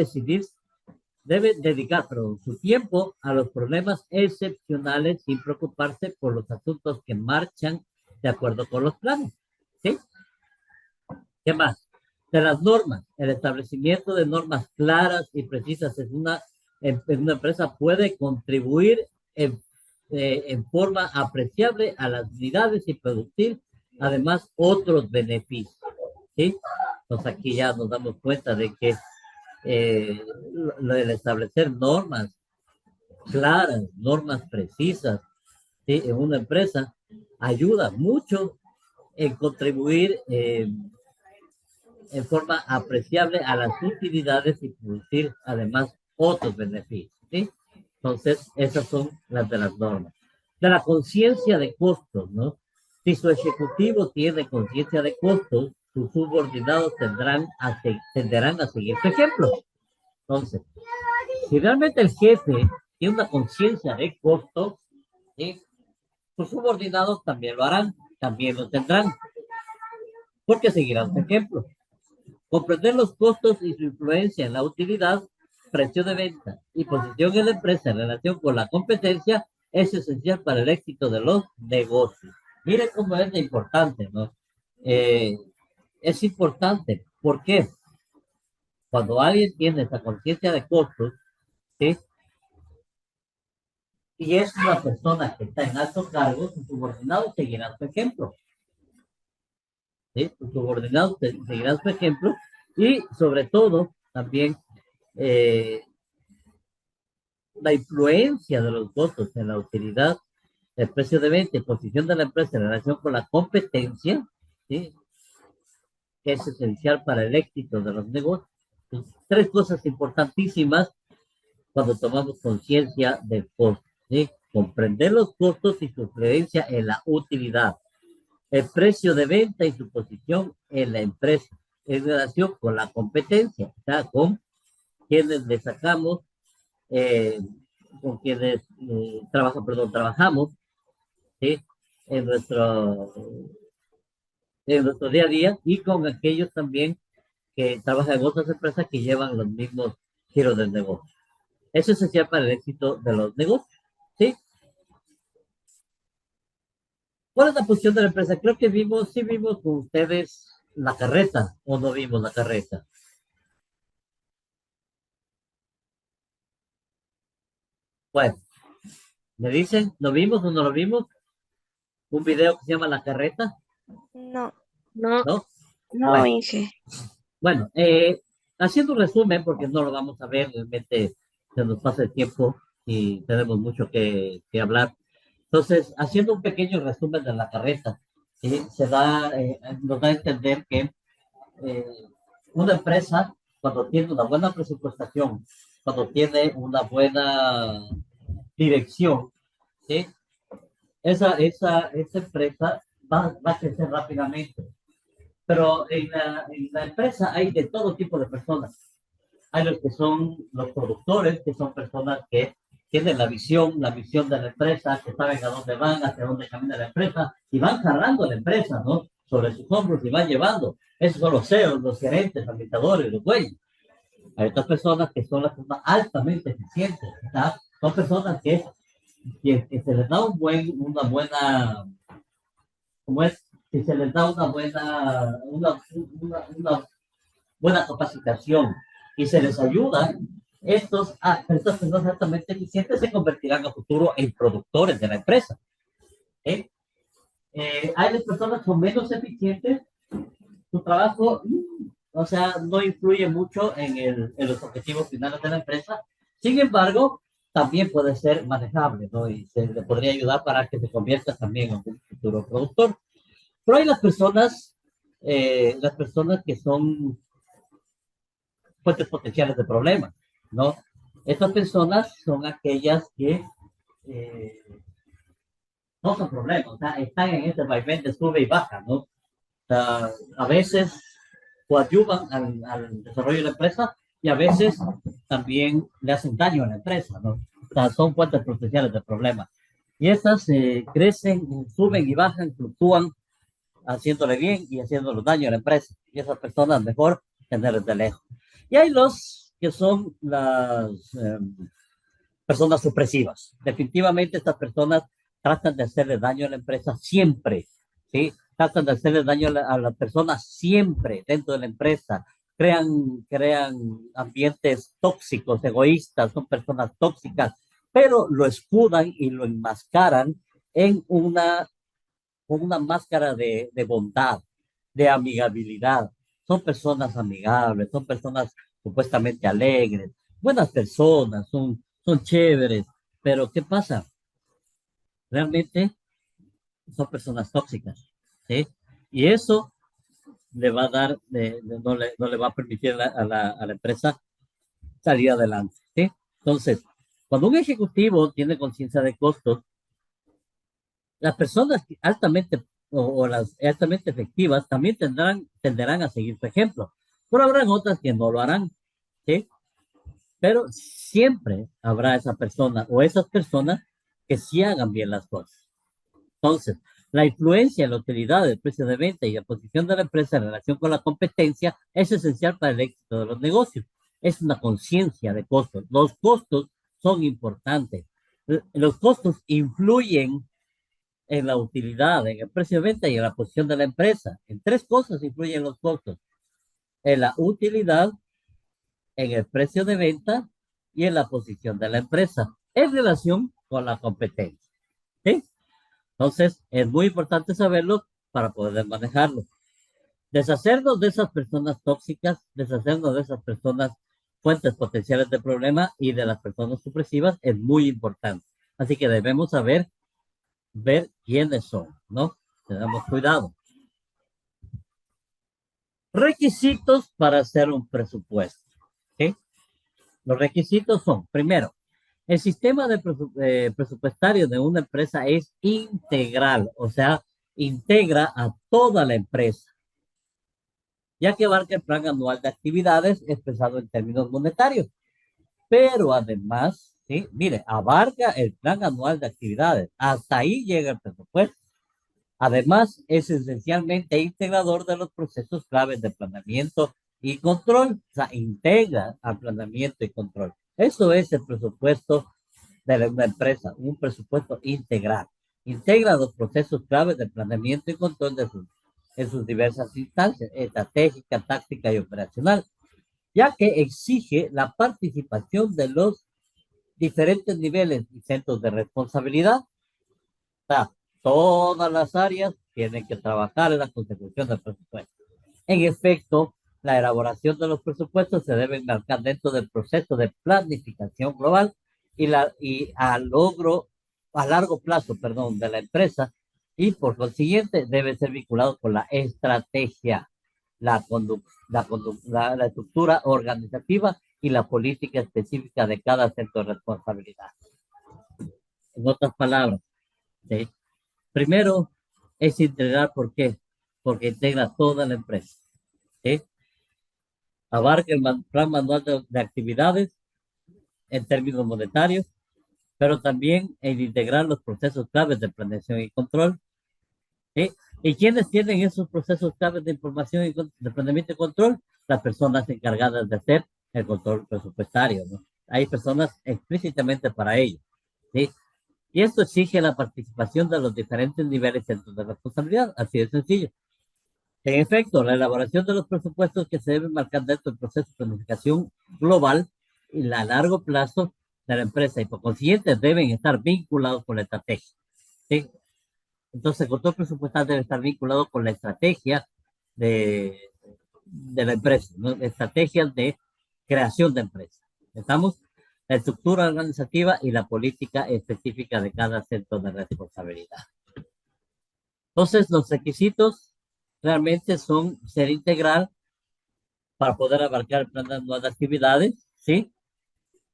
dedicar su tiempo a los problemas excepcionales sin preocuparse por los asuntos que marchan de acuerdo con los planes, ¿sí? ¿Qué más? De las normas. El establecimiento de normas claras y precisas en una empresa puede contribuir en forma apreciable a las unidades y producir además otros beneficios, ¿sí? Entonces aquí ya nos damos cuenta de que el establecer normas claras, normas precisas, ¿sí? En una empresa ayuda mucho en contribuir en forma apreciable a las utilidades y producir además otros beneficios, ¿sí? Entonces, esas son las de las normas. De la conciencia de costos, ¿no? Si su ejecutivo tiene conciencia de costos, sus subordinados tenderán a seguir su ejemplo. Entonces, si realmente el jefe tiene una conciencia de costos, ¿sí? Sus subordinados también lo harán, también lo tendrán, porque seguirán su ejemplo. Comprender los costos y su influencia en la utilidad, precio de venta y posición en la empresa en relación con la competencia es esencial para el éxito de los negocios. Miren cómo es de importante, ¿no? Eh, es importante. ¿Por qué? Cuando alguien tiene esa conciencia de costos, ¿sí? Y es una persona que está en altos cargos, sus subordinados seguirán su ejemplo, ¿sí? Sus subordinados seguirán su ejemplo y sobre todo también eh, la influencia de los costos en la utilidad, el precio de venta y posición de la empresa en relación con la competencia, ¿sí? Es esencial para el éxito de los negocios. Entonces, tres cosas importantísimas cuando tomamos conciencia del costo, ¿sí? Comprender los costos y su influencia en la utilidad, el precio de venta y su posición en la empresa en relación con la competencia, o sea, con quienes le sacamos con quienes trabajamos, ¿sí? En nuestro día a día y con aquellos también que trabajan en otras empresas que llevan los mismos giros del negocio. Eso es esencial para el éxito de los negocios, ¿sí? ¿Cuál es la posición de la empresa? Creo que sí vimos con ustedes la carreta o no vimos la carreta. Bueno, me dicen, ¿lo vimos o no lo vimos? Un video que se llama La Carreta, No, ¿no? no, Bueno, Inge. bueno, haciendo un resumen, porque no lo vamos a ver, realmente se nos pasa el tiempo y tenemos mucho que hablar. Entonces, haciendo un pequeño resumen de La Carreta, ¿sí? Nos da a entender que eh, una empresa, cuando tiene una buena presupuestación, cuando tiene una buena dirección, ¿sí? Esa empresa va a crecer rápidamente. Pero en la empresa hay de todo tipo de personas. Hay los que son los productores, que son personas que tienen la visión de la empresa, que saben a dónde van, hacia dónde camina la empresa, y van cargando la empresa, ¿no? Sobre sus hombros y van llevando. Esos son los CEOs, los gerentes, los administradores, los dueños. Hay otras personas que son las personas altamente eficientes, ¿verdad? Son personas que se les da una buena, como es, si se les da una buena capacitación y se les ayuda, estas personas altamente eficientes se convertirán a futuro en productores de la empresa. ¿Eh? Hay las personas que son menos eficientes, su trabajo, o sea, no influye mucho en los objetivos finales de la empresa. Sin embargo, también puede ser manejable, ¿no? Y se le podría ayudar para que se convierta también en un futuro productor. Pero hay las personas que son fuentes potenciales de problemas, ¿no? Estas personas son aquellas que eh, no son problemas, o sea, están en ese vaivén de sube y baja, ¿no? O sea, a veces coadyuvan al desarrollo de la empresa y a veces también le hacen daño a la empresa, ¿no? O sea, son fuentes potenciales de problemas. Y estas crecen, suben y bajan, fluctúan, haciéndole bien y haciéndole daño a la empresa. Y esas personas mejor tenerles de lejos. Y hay los que son las personas supresivas. Definitivamente estas personas tratan de hacerle daño a la empresa siempre, ¿sí? Tratan de hacerle daño a las personas siempre dentro de la empresa. Crean ambientes tóxicos, egoístas, son personas tóxicas, pero lo escudan y lo enmascaran en con una máscara de bondad, de amigabilidad. Son personas amigables, son personas supuestamente alegres, buenas personas, son chéveres, pero ¿qué pasa? Realmente son personas tóxicas, ¿sí? Y eso le va a dar, no le va a permitir a la empresa salir adelante, ¿sí? Entonces, cuando un ejecutivo tiene conciencia de costos, las personas o las altamente efectivas también tenderán a seguir su ejemplo, pero habrán otras que no lo harán, ¿sí? Pero siempre habrá esa persona o esas personas que sí hagan bien las cosas. Entonces, la influencia, la utilidad del precio de venta y la posición de la empresa en relación con la competencia es esencial para el éxito de los negocios. Es una conciencia de costos. Los costos son importantes. Los costos influyen en la utilidad, en el precio de venta y en la posición de la empresa. En tres cosas influyen los costos: en la utilidad, en el precio de venta y en la posición de la empresa en relación con la competencia. ¿Sí? Entonces, es muy importante saberlo para poder manejarlo. Deshacernos de esas personas tóxicas, deshacernos de esas personas fuentes potenciales de problema y de las personas supresivas es muy importante. Así que debemos ver quiénes son, ¿no? Tenemos cuidado. Requisitos para hacer un presupuesto. ¿Sí? Los requisitos son, primero, el sistema presupuestario de una empresa es integral, o sea, integra a toda la empresa, ya que abarca el plan anual de actividades expresado en términos monetarios. Pero además, ¿sí? Mire, abarca el plan anual de actividades. Hasta ahí llega el presupuesto. Además, es esencialmente integrador de los procesos claves de planeamiento y control. O sea, integra al planeamiento y control. Eso es el presupuesto de una empresa, un presupuesto integral. Integra los procesos claves de planeamiento y control en sus diversas instancias, estratégica, táctica y operacional, ya que exige la participación de los diferentes niveles y centros de responsabilidad. O sea, todas las áreas tienen que trabajar en la consecución del presupuesto. En efecto, la elaboración de los presupuestos se debe marcar dentro del proceso de planificación global y a largo plazo, perdón, de la empresa, y por consiguiente debe ser vinculado con la estrategia, la estructura organizativa y la política específica de cada centro de responsabilidad. En otras palabras, ¿sí? Primero es integrar, ¿por qué? Porque integra toda la empresa, ¿sí? Abarca el plan manual de actividades en términos monetarios, pero también en integrar los procesos claves de planeación y control, ¿sí? ¿Y quiénes tienen esos procesos claves de información y de planeamiento y control? Las personas encargadas de hacer el control presupuestario, ¿no? Hay personas explícitamente para ello, ¿sí? Y esto exige la participación de los diferentes niveles centros de responsabilidad, así de sencillo. En efecto, la elaboración de los presupuestos que se deben marcar dentro del proceso de planificación global y a largo plazo de la empresa y por consiguiente deben estar vinculados con la estrategia, ¿sí? Entonces, el control presupuestal debe estar vinculado con la estrategia de, de la empresa, ¿no? Estrategias de creación de empresa. ¿Estamos? La estructura organizativa y la política específica de cada centro de responsabilidad. Entonces, los requisitos realmente son ser integral para poder abarcar el plan anual de actividades, ¿sí?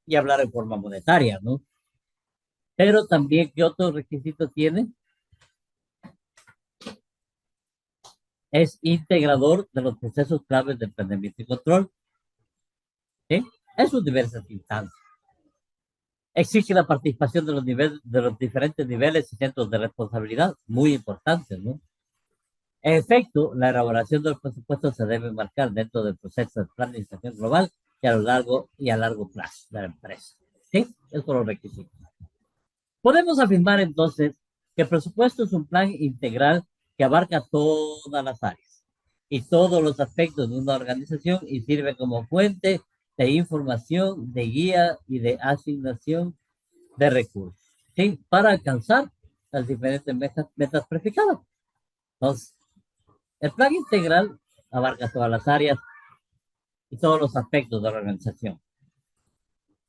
Y hablar en forma monetaria, ¿no? Pero también, ¿qué otro requisito tiene? Es integrador de los procesos claves de planeamiento y control, ¿sí? En sus diversas instancias. Exige la participación de los diferentes niveles y centros de responsabilidad, muy importante, ¿no? En efecto, la elaboración del presupuesto se debe marcar dentro del proceso de planificación global y a largo plazo de la empresa, ¿sí? Esos son los requisitos. Podemos afirmar entonces que el presupuesto es un plan integral que abarca todas las áreas y todos los aspectos de una organización y sirve como fuente de información, de guía y de asignación de recursos, ¿sí? Para alcanzar las diferentes metas prefijadas. Entonces, el plan integral abarca todas las áreas y todos los aspectos de la organización.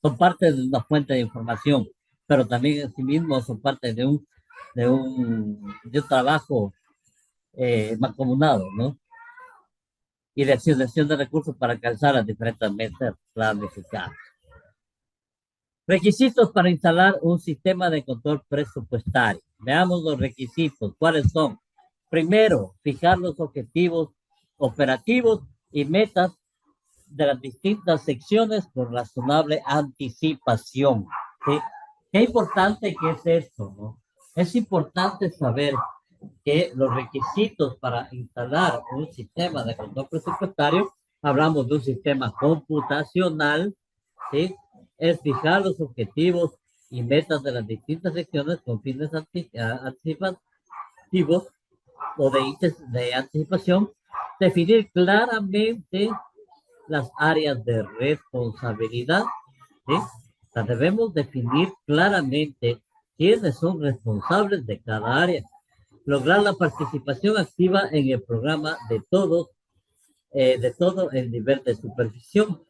Son parte de una fuente de información, pero también en sí mismos son parte de un trabajo mancomunado, ¿no? Y de asignación de recursos para alcanzar las diferentes metas planificadas. Requisitos para instalar un sistema de control presupuestario. Veamos los requisitos. ¿Cuáles son? Primero, fijar los objetivos operativos y metas de las distintas secciones con razonable anticipación, ¿sí? Qué importante que es esto, ¿no? Es importante saber que los requisitos para instalar un sistema de control presupuestario, hablamos de un sistema computacional, ¿sí? Es fijar los objetivos y metas de las distintas secciones con fines anticipativos o de anticipación, definir claramente las áreas de responsabilidad, ¿sí? O sea, debemos definir claramente quiénes son responsables de cada área, lograr la participación activa en el programa de todo el nivel de supervisión.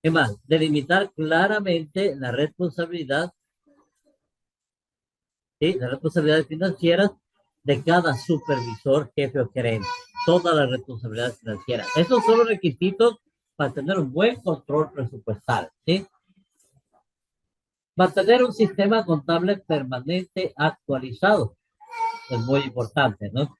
¿Qué más? Delimitar claramente la responsabilidad, ¿sí? Las responsabilidades financieras de cada supervisor, jefe o gerente. Todas las responsabilidades financieras. Esos son los requisitos para tener un buen control presupuestal, ¿sí? Mantener un sistema contable permanente actualizado. Es muy importante, ¿no?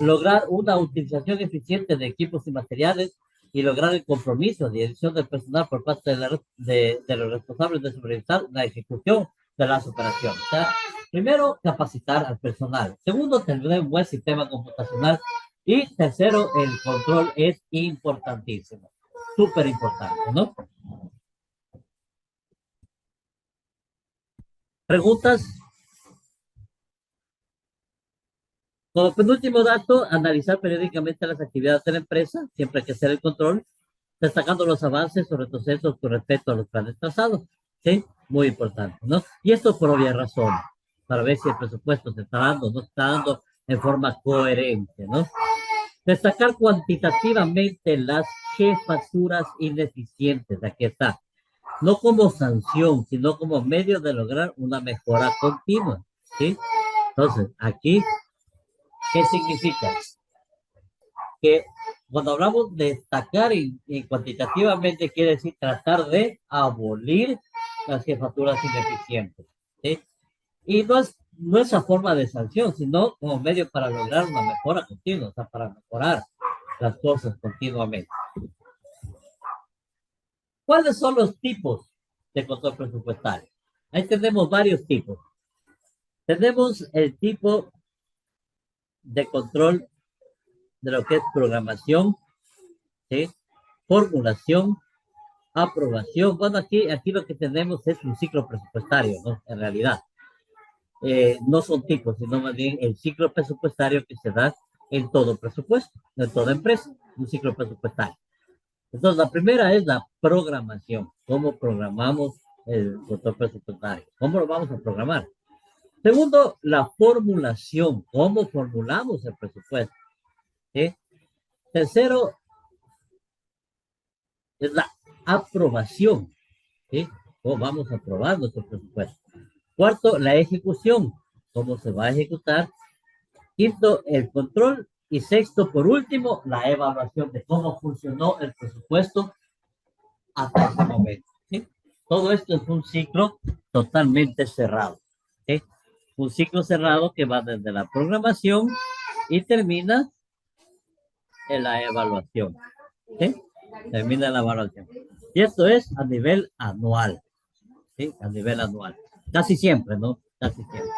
Lograr una utilización eficiente de equipos y materiales y lograr el compromiso de dirección del personal por parte de los responsables de supervisar la ejecución de las operaciones. O sea, primero, capacitar al personal. Segundo, tener un buen sistema computacional. Y tercero, el control es importantísimo. Súper importante, ¿no? Preguntas. Como penúltimo dato, analizar periódicamente las actividades de la empresa, siempre hay que hacer el control, destacando los avances o retrocesos con respecto a los planes trazados. ¿Sí? Muy importante, ¿no? Y esto por obvias razones, para ver si el presupuesto se está dando o no está dando en forma coherente, ¿no? Destacar cuantitativamente las jefaturas ineficientes, aquí está, no como sanción, sino como medio de lograr una mejora continua, ¿sí? Entonces, aquí, ¿qué significa? Que cuando hablamos de destacar y cuantitativamente quiere decir tratar de abolir las jefaturas ineficientes, ¿sí? Y no es a forma de sanción, sino como medio para lograr una mejora continua, o sea, para mejorar las cosas continuamente. ¿Cuáles son los tipos de control presupuestario? Ahí tenemos varios tipos. Tenemos el tipo de control de lo que es programación, ¿sí? Formulación, aprobación. Bueno, aquí lo que tenemos es un ciclo presupuestario, ¿no? En realidad, no son tipos, sino más bien el ciclo presupuestario que se da en todo presupuesto, en toda empresa, un ciclo presupuestario. Entonces, la primera es la programación. ¿Cómo programamos el control presupuestario? ¿Cómo lo vamos a programar? Segundo, la formulación. ¿Cómo formulamos el presupuesto? ¿Sí? Tercero, es la aprobación. ¿Sí? ¿Cómo vamos a aprobar nuestro presupuesto? Cuarto, la ejecución. ¿Cómo se va a ejecutar? Quinto, el control. Y sexto, por último, la evaluación de cómo funcionó el presupuesto hasta ese momento. ¿Sí? Todo esto es un ciclo totalmente cerrado. ¿Sí? Un ciclo cerrado que va desde la programación y termina en la evaluación. ¿Sí? Termina en la evaluación. Y esto es a nivel anual. ¿Sí? A nivel anual. Casi siempre, ¿no? Casi siempre.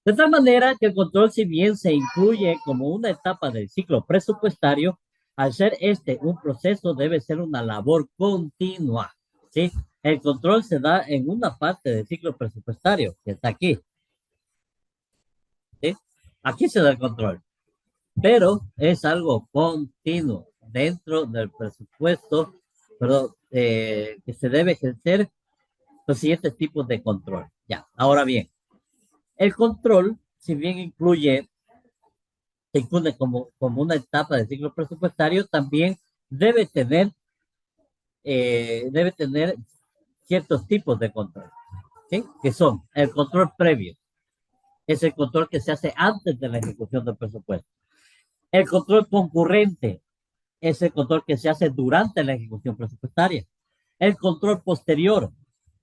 De tal manera que el control, si bien se incluye como una etapa del ciclo presupuestario, al ser este un proceso, debe ser una labor continua, ¿sí? El control se da en una parte del ciclo presupuestario, que está aquí, ¿sí? Aquí se da el control, pero es algo continuo dentro del presupuesto, pero que se debe ejercer los siguientes tipos de control. Ya, ahora bien, el control, si bien se incluye como una etapa del ciclo presupuestario, también debe tener, debe tener ciertos tipos de control, ¿sí? Que son el control previo, es el control que se hace antes de la ejecución del presupuesto. El control concurrente es el control que se hace durante la ejecución presupuestaria. El control posterior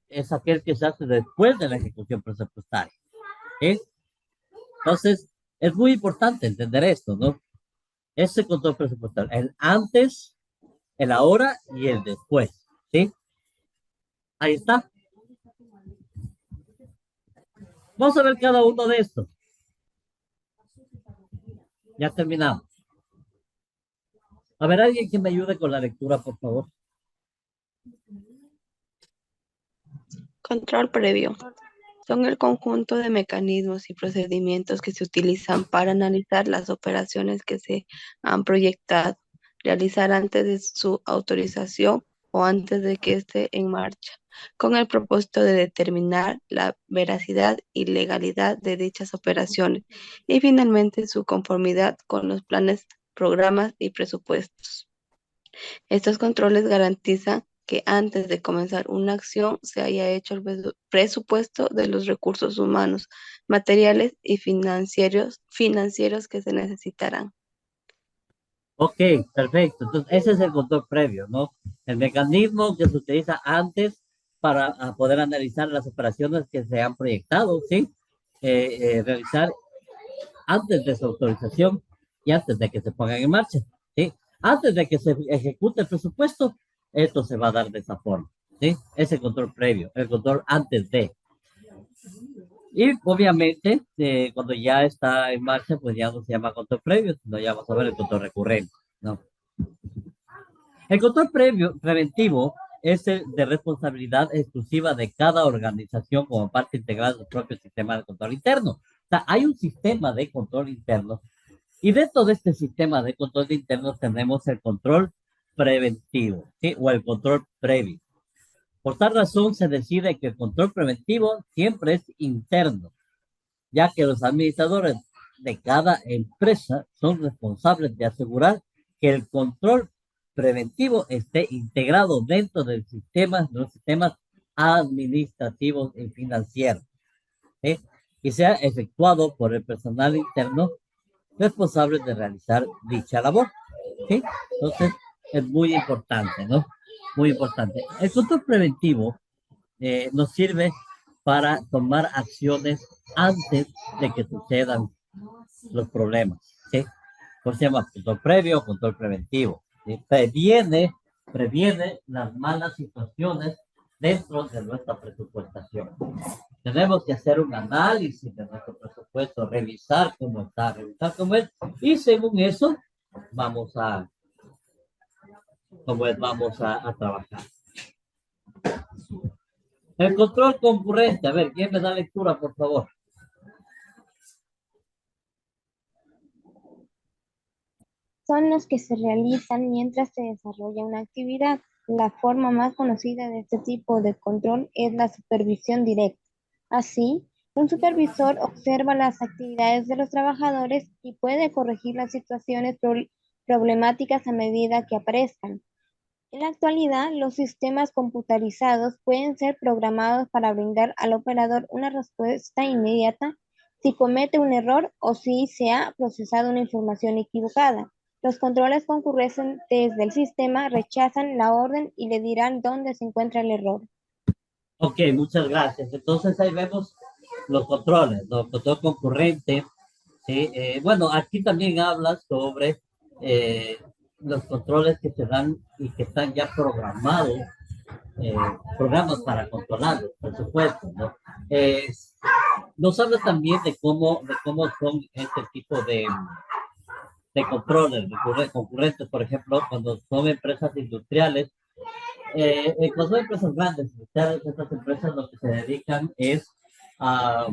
es aquel que se hace después de la ejecución presupuestaria, ¿sí? Entonces, es muy importante entender esto, ¿no? Ese control presupuestario, el antes, el ahora y el después, ¿sí? Ahí está. Vamos a ver cada uno de estos. Ya terminamos. A ver, alguien que me ayude con la lectura, por favor. Control previo. Son el conjunto de mecanismos y procedimientos que se utilizan para analizar las operaciones que se han proyectado, realizar antes de su autorización o antes de que esté en marcha, con el propósito de determinar la veracidad y legalidad de dichas operaciones y finalmente su conformidad con los planes, programas y presupuestos. Estos controles garantizan que antes de comenzar una acción se haya hecho el presupuesto de los recursos humanos, materiales y financieros que se necesitarán. Ok, perfecto. Entonces, ese es el control previo, ¿no? El mecanismo que se utiliza antes para poder analizar las operaciones que se han proyectado, ¿sí? Realizar antes de su autorización y antes de que se pongan en marcha, ¿sí? Antes de que se ejecute el presupuesto, esto se va a dar de esa forma, ¿sí? Ese control previo, el control antes de. Y obviamente, cuando ya está en marcha, pues ya no se llama control previo, sino ya vamos a ver el control recurrente, ¿no? El control previo, preventivo es el de responsabilidad exclusiva de cada organización como parte integral de su propio sistema de control interno. O sea, hay un sistema de control interno y dentro de este sistema de control interno tenemos el control preventivo, ¿sí? O el control previo. Por tal razón se decide que el control preventivo siempre es interno, ya que los administradores de cada empresa son responsables de asegurar que el control preventivo esté integrado dentro del sistema, de los sistemas administrativos y financieros, ¿sí? Y sea efectuado por el personal interno responsable de realizar dicha labor, ¿sí? Entonces, es muy importante, ¿no? Muy importante. El control preventivo nos sirve para tomar acciones antes de que sucedan los problemas, ¿sí? Por eso se llama control previo, control preventivo, ¿sí? Previene las malas situaciones dentro de nuestra presupuestación. Tenemos que hacer un análisis de nuestro presupuesto, revisar cómo está, revisar cómo es, y según eso vamos a, vamos a trabajar. El control concurrente, a ver, ¿quién me da lectura, por favor? Son los que se realizan mientras se desarrolla una actividad. La forma más conocida de este tipo de control es la supervisión directa. Así, un supervisor observa las actividades de los trabajadores y puede corregir las situaciones problemáticas a medida que aparezcan. En la actualidad, los sistemas computarizados pueden ser programados para brindar al operador una respuesta inmediata si comete un error o si se ha procesado una información equivocada. Los controles concurrentes del sistema rechazan la orden y le dirán dónde se encuentra el error. Ok, muchas gracias. Entonces ahí vemos los controles, los control concurrente, ¿sí? Bueno, aquí también habla sobre los controles que se dan y que están ya programados, programas para controlarlos, por supuesto, ¿no? Nos habla también de cómo son este tipo de controles concurrentes, por ejemplo, cuando son empresas industriales. Cuando son empresas grandes, industriales, estas empresas lo que se dedican es a,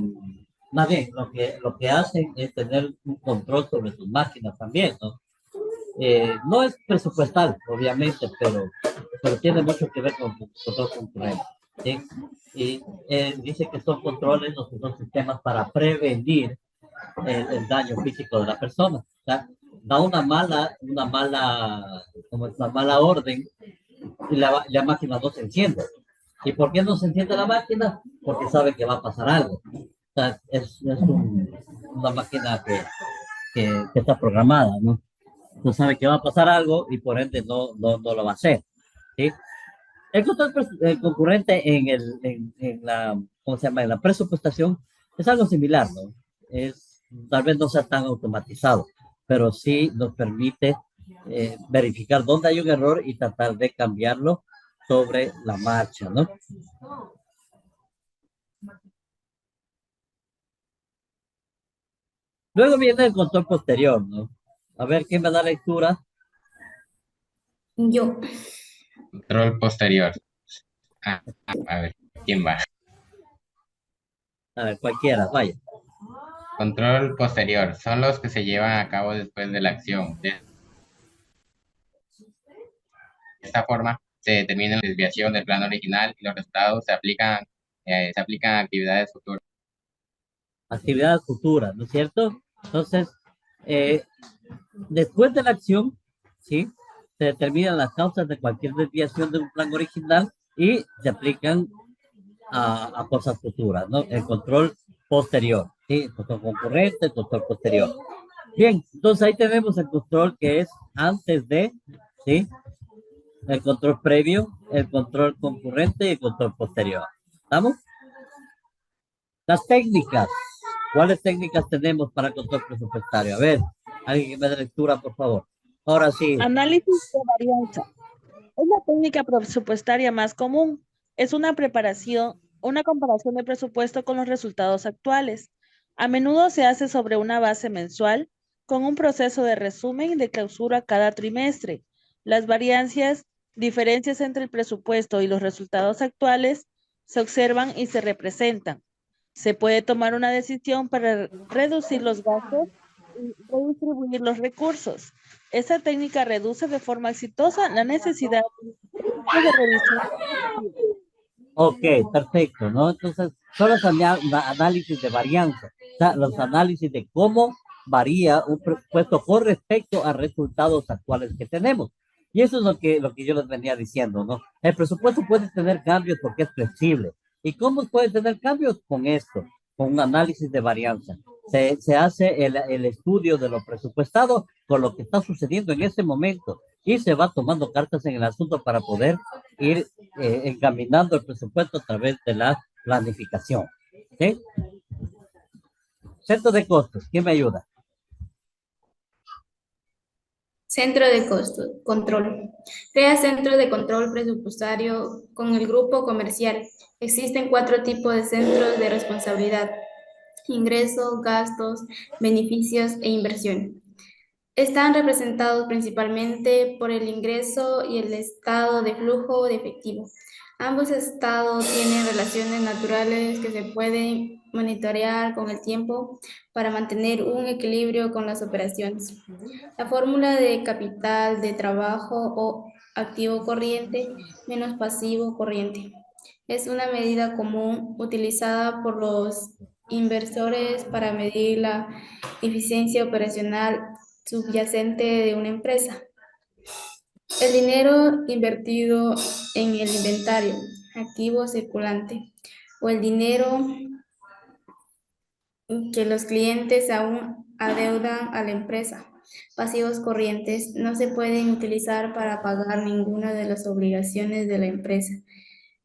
más bien, lo que hacen es tener un control sobre sus máquinas también, ¿no? No es presupuestal, obviamente, pero tiene mucho que ver con control concurrente, ¿sí? Y dice que son controles, los que son sistemas para prevenir el daño físico de la persona. O sea, da como es, una mala orden y la máquina no se enciende. ¿Y por qué no se enciende la máquina? Porque sabe que va a pasar algo. O sea, es una máquina que está programada, ¿no? No sabe que va a pasar algo y por ende no lo va a hacer, ¿sí? El control concurrente en la, ¿cómo se llama? En la presupuestación es algo similar, ¿no? Tal vez no sea tan automatizado, pero sí nos permite verificar dónde hay un error y tratar de cambiarlo sobre la marcha, ¿no? Luego viene el control posterior, ¿no? A ver, ¿quién me da lectura? Yo. Control posterior. A ver, ¿quién va? A ver, cualquiera, vaya. Control posterior. Son los que se llevan a cabo después de la acción. De esta forma, se determina la desviación del plan original y los resultados se aplican a actividades futuras. Actividades futuras, ¿no es cierto? Entonces, después de la acción, ¿sí? Se determinan las causas de cualquier desviación de un plan original y se aplican a cosas futuras, ¿no? El control posterior, ¿sí? El control concurrente, el control posterior. Bien, entonces ahí tenemos el control que es antes de, ¿sí? El control previo, el control concurrente y el control posterior. ¿Estamos? Las técnicas. ¿Cuáles técnicas tenemos para el control presupuestario? A ver, alguien que me dé lectura, por favor. Ahora sí, Análisis de varianza. Es la técnica presupuestaria más común. Es una comparación de presupuesto con los resultados actuales. A menudo se hace sobre una base mensual, con un proceso de resumen y de clausura cada trimestre. Las diferencias entre el presupuesto y los resultados actuales se observan y se representan. Se puede tomar una decisión para reducir los gastos y redistribuir los recursos. Esta técnica reduce de forma exitosa la necesidad de revisión. ok, perfecto, ¿no? Entonces, son los análisis de varianza, o sea, los análisis de cómo varía un presupuesto con respecto a resultados actuales que tenemos. Y eso es lo que yo les venía diciendo, ¿no? El presupuesto puede tener cambios porque es flexible. ¿Y cómo puede tener cambios? Con esto, con un análisis de varianza. Se hace el estudio de lo presupuestado con lo que está sucediendo en ese momento y se va tomando cartas en el asunto para poder ir encaminando el presupuesto a través de la planificación. ¿Sí? Centro de costos, ¿quién me ayuda? Centro de costos, control. Crea centro de control presupuestario con el grupo comercial. Existen 4 tipos de centros de responsabilidad: ingresos, gastos, beneficios e inversión. Están representados principalmente por el ingreso y el estado de flujo de efectivo. Ambos estados tienen relaciones naturales que se pueden monitorear con el tiempo para mantener un equilibrio con las operaciones. La fórmula de capital de trabajo o activo corriente menos pasivo corriente es una medida común utilizada por los inversores para medir la eficiencia operacional subyacente de una empresa. El dinero invertido en el inventario, activo circulante, o el dinero que los clientes aún adeudan a la empresa, pasivos corrientes, no se pueden utilizar para pagar ninguna de las obligaciones de la empresa.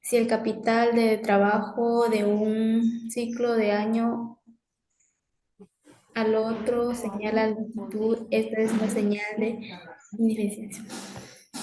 Si el capital de trabajo de un ciclo de año al otro señala lentitud, esta es una señal de ineficiencia.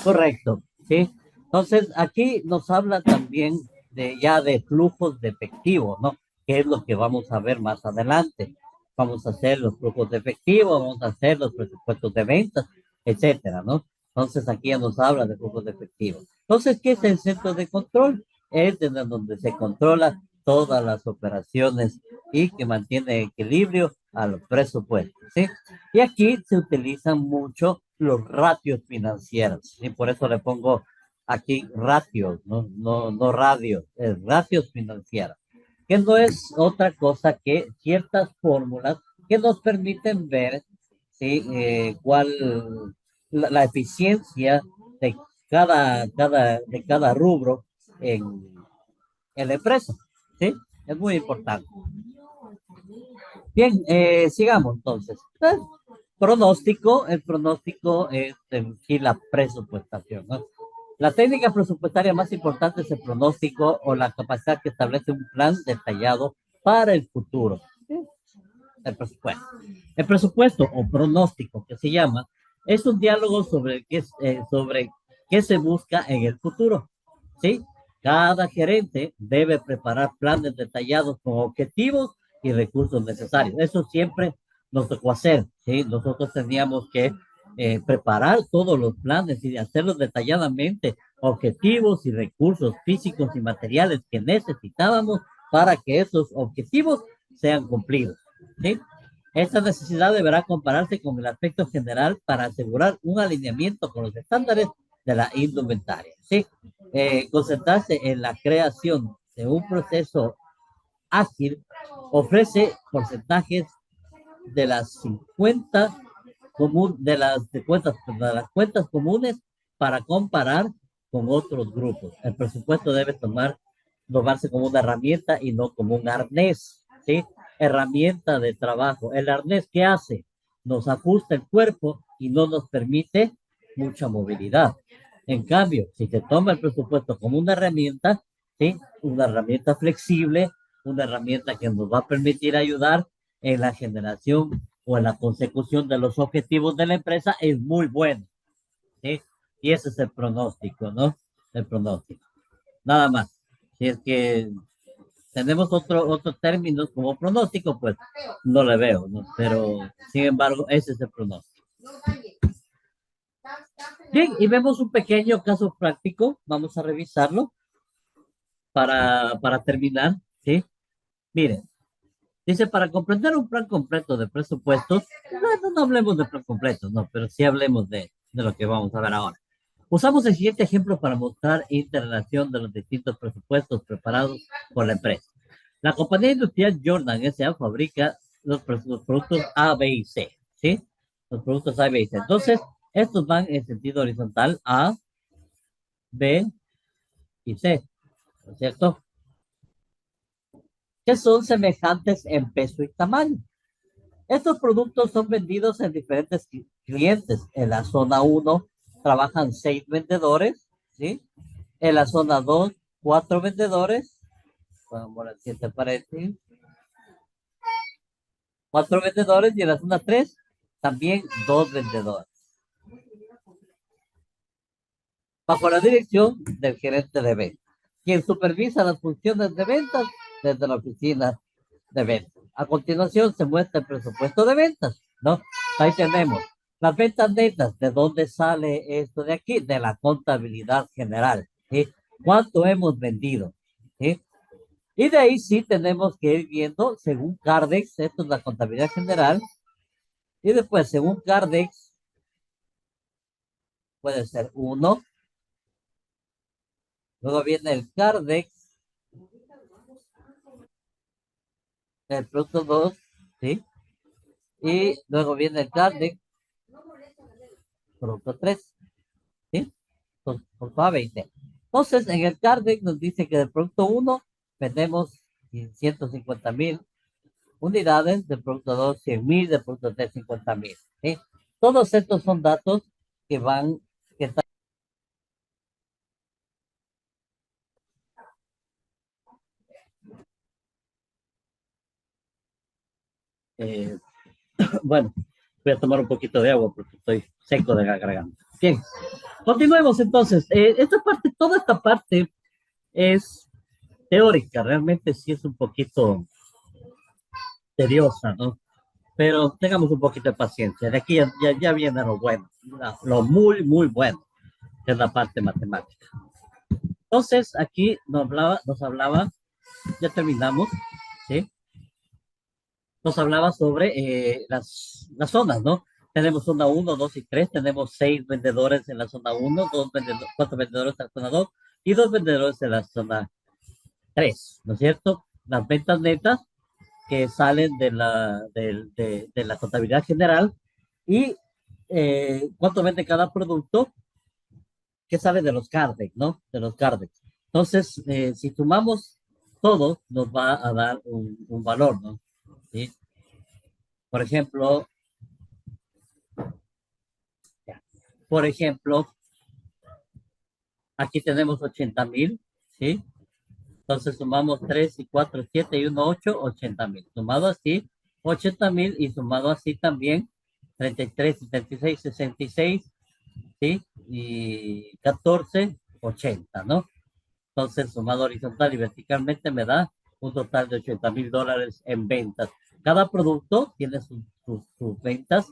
Correcto, ¿sí? Entonces, aquí nos habla también de flujos de efectivo, ¿no? Que es lo que vamos a ver más adelante. Vamos a hacer los flujos de efectivo, vamos a hacer los presupuestos de ventas, etcétera, ¿no? Entonces, aquí ya nos habla de flujos de efectivo. Entonces, ¿qué es el centro de control? Es desde donde se controla todas las operaciones y que mantiene equilibrio a los presupuestos, ¿sí? Y aquí se utilizan mucho los ratios financieros, y por eso le pongo aquí ratios, no radios, es ratios financieros, que no es otra cosa que ciertas fórmulas que nos permiten ver, ¿sí? Cuál la eficiencia de de cada rubro en la empresa, ¿sí? Es muy importante. Bien, sigamos entonces. Pronóstico, el pronóstico es en sí la presupuestación, ¿no? La técnica presupuestaria más importante es el pronóstico o la capacidad que establece un plan detallado para el futuro. ¿Sí? El presupuesto. El presupuesto o pronóstico, que se llama, es un diálogo sobre qué se busca en el futuro. ¿Sí? Cada gerente debe preparar planes detallados con objetivos y recursos necesarios. Eso siempre nos tocó hacer, ¿sí? Nosotros teníamos que preparar todos los planes y hacerlos detalladamente, objetivos y recursos físicos y materiales que necesitábamos para que esos objetivos sean cumplidos, ¿sí? Esta necesidad deberá compararse con el aspecto general para asegurar un alineamiento con los estándares de la indumentaria, ¿sí? Concentrarse en la creación de un proceso ágil ofrece porcentajes de las 50 de las cuentas comunes para comparar con otros grupos. El presupuesto debe tomarse como una herramienta y no como un arnés, ¿sí? Herramienta de trabajo. El arnés, ¿qué hace? Nos ajusta el cuerpo y no nos permite mucha movilidad. En cambio, si se toma el presupuesto como una herramienta, ¿sí? Una herramienta flexible, una herramienta que nos va a permitir ayudar en la generación o en la consecución de los objetivos de la empresa es muy bueno, ¿sí? Y ese es el pronóstico, ¿no? El pronóstico. Nada más. Si es que tenemos otro término como pronóstico, pues no le veo, ¿no? Pero, sin embargo, ese es el pronóstico. Bien, y vemos un pequeño caso práctico. Vamos a revisarlo para terminar, ¿sí? Miren, dice, para comprender un plan completo de presupuestos, no hablemos de plan completo, no, pero sí hablemos de lo que vamos a ver ahora. Usamos el siguiente ejemplo para mostrar interrelación de los distintos presupuestos preparados por la empresa. La compañía industrial Jordan S.A. fabrica los productos A, B y C, ¿sí? Los productos A, B y C. Entonces, estos van en sentido horizontal A, B y C, ¿no es cierto? Que son semejantes en peso y tamaño. Estos productos son vendidos en diferentes clientes. En la zona 1 trabajan 6 vendedores, ¿sí? En la zona 2, 4 vendedores. Vamos a ver te parece. 4 vendedores y en la zona 3 también 2 vendedores. Bajo la dirección del gerente de ventas, quien supervisa las funciones de ventas desde la oficina de ventas. A continuación se muestra el presupuesto de ventas, ¿no? Ahí tenemos las ventas netas. ¿De dónde sale esto de aquí? De la contabilidad general, ¿sí? ¿Cuánto hemos vendido? ¿Sí? Y de ahí sí tenemos que ir viendo, según Cardex, esto es la contabilidad general, y después, según Cardex, puede ser 1, luego viene el Cardex, el producto 2, ¿sí? Y luego viene el Cardex, producto 3, ¿sí? Por cada 20. Entonces, en el Cardex nos dice que del producto 1 vendemos 150,000 unidades, del producto 2 100,000, del producto 3 50,000, ¿sí? Todos estos son datos que van, que están, eh, bueno, voy a tomar un poquito de agua porque estoy seco de la garganta. Bien, continuemos entonces. Esta parte, toda esta parte es teórica, realmente sí es un poquito tediosa, ¿no? Pero tengamos un poquito de paciencia. De aquí ya viene lo bueno, lo muy, muy bueno, que es la parte matemática. Entonces, aquí nos hablaba, ya terminamos, ¿sí? Nos hablaba sobre las zonas, ¿no? Tenemos zona 1, 2 y 3, tenemos 6 vendedores en la zona 1, 4 vendedores en la zona 2 y 2 vendedores en la zona 3, ¿no es cierto? Las ventas netas que salen de la contabilidad general y cuánto vende cada producto que sale de los CARDEX, ¿no? De los CARDEX. Entonces, si sumamos todo, nos va a dar un valor, ¿no? ¿Sí? Por ejemplo, por ejemplo, aquí tenemos 80,000, ¿sí? Entonces sumamos 3 y 4, 7 y 1, 8, 80,000. Sumado así, 80,000 y sumado así también, 33, 76, 66, ¿sí? Y 14, 80, ¿no? Entonces, sumado horizontal y verticalmente me da un total de $80,000 en ventas. Cada producto tiene sus ventas,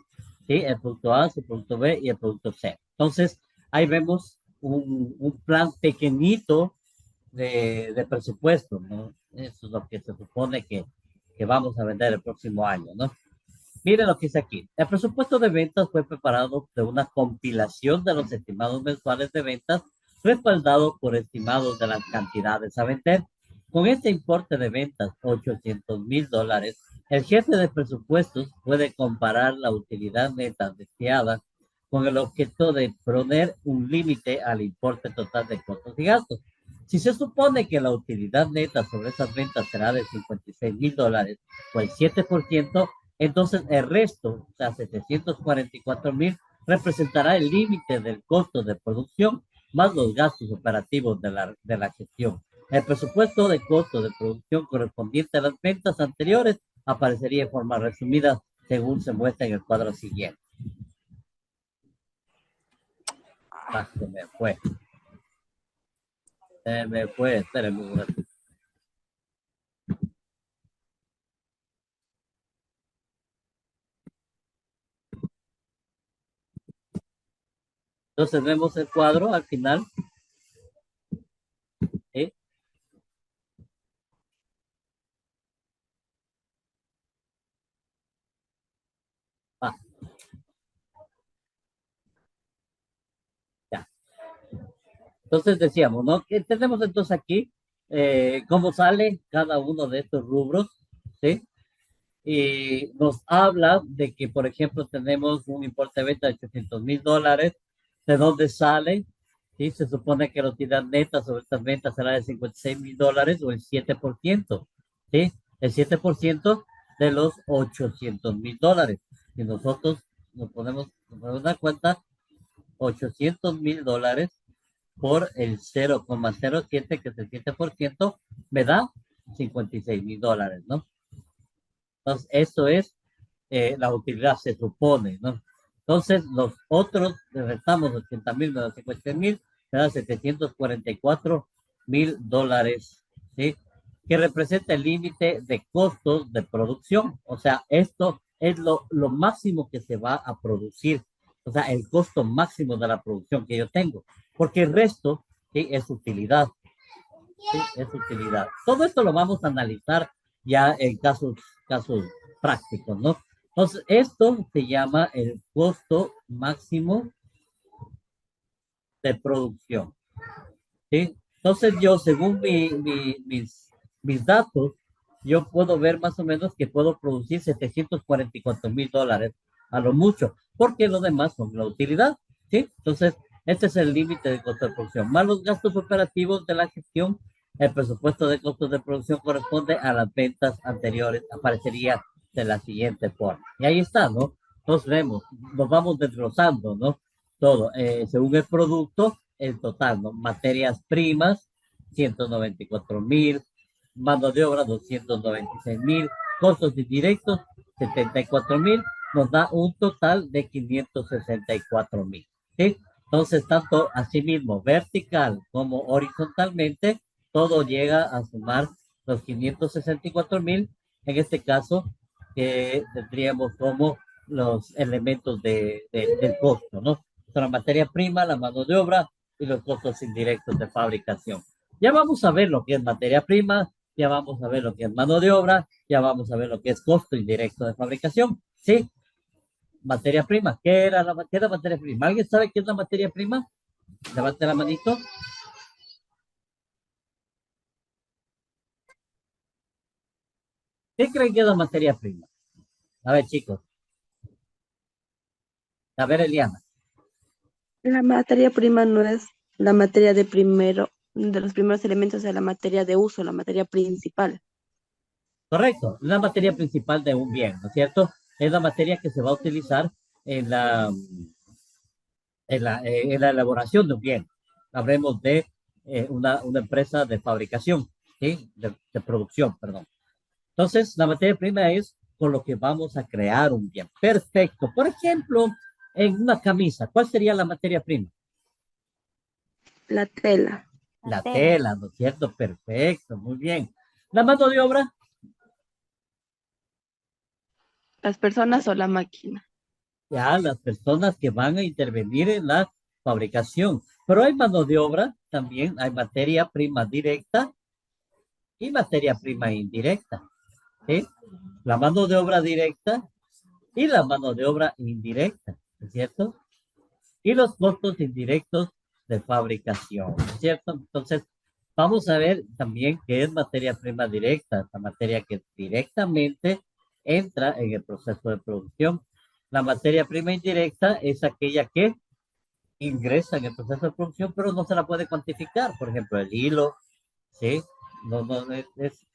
¿sí? El producto A, su producto B y el producto C. Entonces, ahí vemos un plan pequeñito de presupuesto, ¿no? Eso es lo que se supone que vamos a vender el próximo año, ¿no? Miren lo que dice aquí. El presupuesto de ventas fue preparado de una compilación de los estimados mensuales de ventas, respaldado por estimados de las cantidades a vender. Con este importe de ventas, $800,000, el jefe de presupuestos puede comparar la utilidad neta deseada con el objeto de poner un límite al importe total de costos y gastos. Si se supone que la utilidad neta sobre esas ventas será de $56,000, o el 7%, entonces el resto, o sea, 744,000, representará el límite del costo de producción más los gastos operativos de la gestión. El presupuesto de costo de producción correspondiente a las ventas anteriores aparecería de forma resumida según se muestra en el cuadro siguiente. Ah, se me fue. Espérenme un ratito. Entonces vemos el cuadro al final. ¿Sí? Ah, ya. Entonces decíamos, ¿no? Que tenemos entonces aquí cómo sale cada uno de estos rubros, ¿sí? Y nos habla de que, por ejemplo, tenemos un importe de venta de $800,000, de dónde sale, ¿sí? Se supone que la utilidad neta sobre estas ventas será de $56,000 o el 7%, ¿sí? El 7% de los $800,000. Y nosotros nos podemos dar cuenta, $800,000 por el 0,07, que es el 7%, me da $56,000, ¿no? Entonces, eso es la utilidad, se supone, ¿no? Entonces, los otros, le restamos 80,000 de los 50,000, me da $744,000, ¿sí? Que representa el límite de costos de producción. O sea, esto es lo máximo que se va a producir. O sea, el costo máximo de la producción que yo tengo. Porque el resto, ¿sí? Es utilidad. ¿Sí? Es utilidad. Todo esto lo vamos a analizar ya en casos prácticos, ¿no? Entonces, esto se llama el costo máximo de producción, ¿sí? Entonces, yo, según mis datos, yo puedo ver más o menos que puedo producir $744,000 a lo mucho, porque lo demás son la utilidad, ¿sí? Entonces, este es el límite de costo de producción. Más los gastos operativos de la gestión, el presupuesto de costos de producción corresponde a las ventas anteriores, aparecería de la siguiente forma. Y ahí está, ¿no? Entonces vemos, nos vamos desglosando, ¿no? Todo, según el producto, el total, ¿no? Materias primas, 194,000, mano de obra, 296,000, costos indirectos, 74,000, nos da un total de 564,000, ¿sí? Entonces, tanto asimismo vertical como horizontalmente, todo llega a sumar los 564,000, en este caso, que tendríamos como los elementos del costo, ¿no? La materia prima, la mano de obra y los costos indirectos de fabricación. Ya vamos a ver lo que es materia prima, ya vamos a ver lo que es mano de obra, ya vamos a ver lo que es costo indirecto de fabricación, ¿sí? Materia prima, ¿qué era materia prima? ¿Alguien sabe qué es la materia prima? Levante la manito. ¿Qué creen que es la materia prima? A ver, chicos. A ver, Eliana. La materia prima no es la materia de los primeros elementos de la materia de uso, la materia principal. Correcto, la materia principal de un bien, ¿no es cierto? Es la materia que se va a utilizar en la elaboración de un bien. Hablemos de una empresa de fabricación, ¿sí? De producción, perdón. Entonces, la materia prima es con lo que vamos a crear un bien. Perfecto. Por ejemplo, en una camisa, ¿cuál sería la materia prima? La tela. La tela, ¿no es cierto? Perfecto, muy bien. La mano de obra, Las personas o la máquina. ya las personas que van a intervenir en la fabricación. Pero hay mano de obra, también hay materia prima directa y materia prima indirecta, ¿sí? La mano de obra directa y la mano de obra indirecta, ¿no es cierto? Y los costos indirectos de fabricación, ¿no es cierto? Entonces, vamos a ver también qué es materia prima directa, la materia que directamente entra en el proceso de producción. La materia prima indirecta es aquella que ingresa en el proceso de producción, pero no se la puede cuantificar. Por ejemplo, el hilo, ¿sí? No es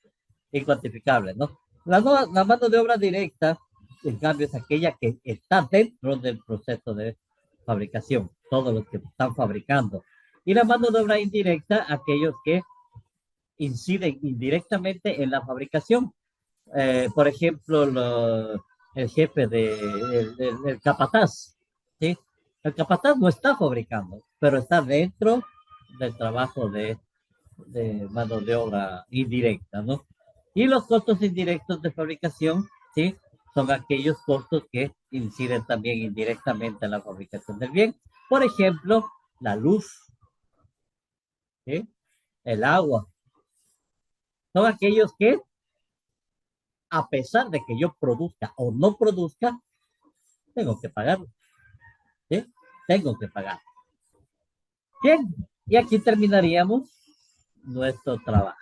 incuantificable, ¿no? La mano de obra directa, en cambio, es aquella que está dentro del proceso de fabricación, todos los que están fabricando. Y la mano de obra indirecta, aquellos que inciden indirectamente en la fabricación. Por ejemplo, el jefe el capataz, ¿sí? El capataz no está fabricando, pero está dentro del trabajo de mano de obra indirecta, ¿no? Y los costos indirectos de fabricación, ¿sí? Son aquellos costos que inciden también indirectamente en la fabricación del bien. Por ejemplo, la luz, ¿sí? El agua. Son aquellos que, a pesar de que yo produzca o no produzca, tengo que pagarlo, ¿sí? Tengo que pagar. Bien, y aquí terminaríamos nuestro trabajo,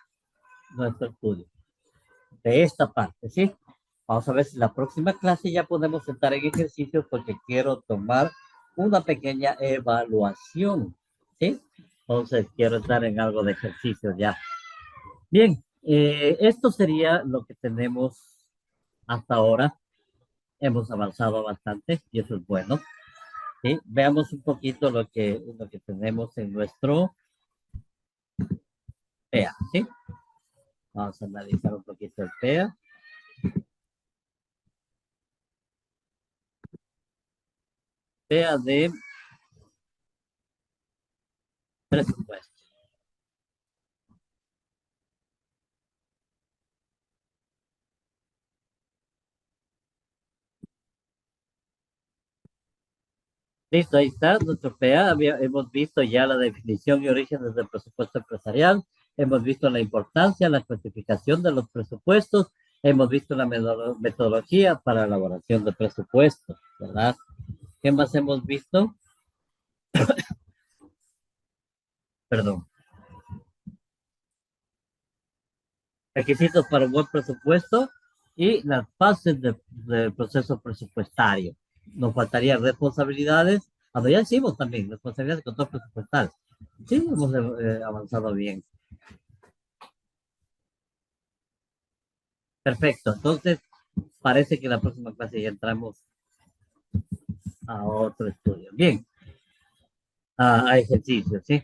nuestro estudio de esta parte, ¿sí? Vamos a ver si la próxima clase ya podemos entrar en ejercicios porque quiero tomar una pequeña evaluación, ¿sí? Entonces quiero entrar en algo de ejercicio ya. Bien, esto sería lo que tenemos hasta ahora. Hemos avanzado bastante y eso es bueno, ¿sí? Veamos un poquito lo que tenemos en nuestro PEA, ¿sí? Vamos a analizar un poquito el PEA. PEA de presupuesto. Listo, ahí está nuestro PA. Hemos visto ya la definición y orígenes del presupuesto empresarial. Hemos visto la importancia, la clasificación de los presupuestos. Hemos visto la metodología para la elaboración de presupuestos, ¿verdad? ¿Qué más hemos visto? Perdón. Requisitos para un buen presupuesto y las fases del proceso presupuestario. Nos faltaría responsabilidades. Ya hicimos también responsabilidades de control presupuestal. Sí, hemos avanzado bien. Perfecto. Entonces, parece que la próxima clase ya entramos a otro estudio. Bien. A ejercicios, ¿sí?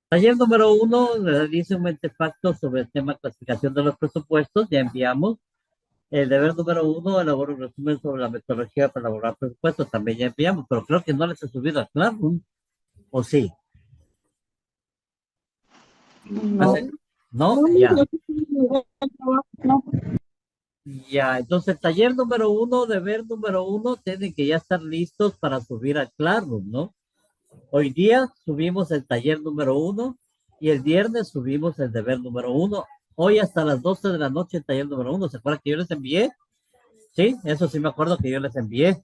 Taller número 1, realice un mentefacto sobre el tema clasificación de los presupuestos. Ya enviamos. El deber número 1, elabora un resumen sobre la metodología para elaborar presupuestos. También ya enviamos, pero creo que no les he subido a Classroom. ¿O sí? No. ¿No? Ya. Ya, entonces taller número 1, deber número 1, tienen que ya estar listos para subir a Classroom, ¿no? Hoy día subimos el taller número 1 y el viernes subimos el deber número 1. Hoy hasta las 12 de la noche el taller número 1. ¿Se acuerdan que yo les envié? Sí, eso sí me acuerdo que yo les envié.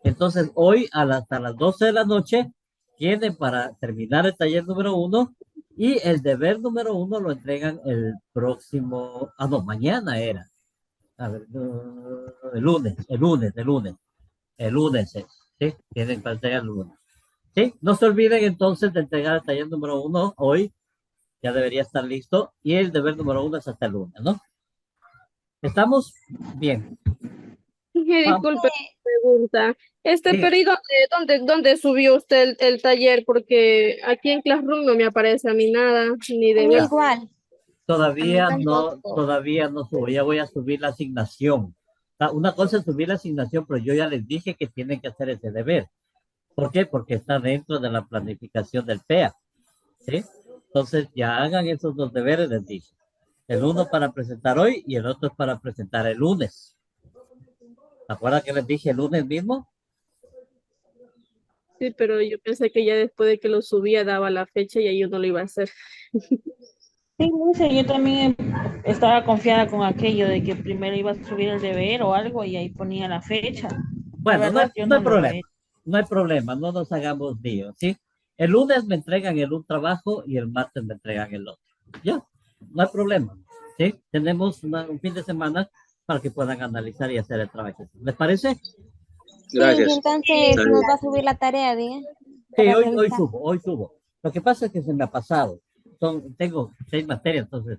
Entonces hoy hasta las 12 de la noche tienen para terminar el taller número 1 y el deber número 1 lo entregan el próximo, no, mañana era. A ver, el lunes es, ¿sí? Tienen para entregar el lunes. Sí, no se olviden entonces de entregar el taller número 1 hoy, ya debería estar listo, y el deber número 1 es hasta el lunes, ¿no? ¿Estamos? Bien. Disculpe, pregunta. Diga. Periodo, ¿dónde subió usted el taller? Porque aquí en Classroom no me aparece a mí nada, ni de ver. Igual. Todavía A mí no, tampoco. todavía no subo, ya voy a subir la asignación. Una cosa es subir la asignación, pero yo ya les dije que tienen que hacer ese deber. ¿Por qué? Porque está dentro de la planificación del PEA, ¿sí? Entonces ya hagan esos dos deberes, les dije. El uno para presentar hoy y el otro es para presentar el lunes. ¿Se acuerdan que les dije el lunes mismo? Sí, pero yo pensé que ya después de que lo subía daba la fecha y ahí yo no lo iba a hacer. Sí, Luce, yo también estaba confiada con aquello de que primero iba a subir el deber o algo y ahí ponía la fecha. Bueno, La verdad, yo no hay no lo problema. he. No hay problema, no nos hagamos lío, ¿sí? El lunes me entregan un trabajo y el martes me entregan el otro. Ya, no hay problema, ¿sí? Tenemos un fin de semana para que puedan analizar y hacer el trabajo. ¿Les parece? Sí, y entonces nos va a subir la tarea, ¿diga? Sí, Para hoy revisar. subo. Lo que pasa es que se me ha pasado. Tengo 6 materias, entonces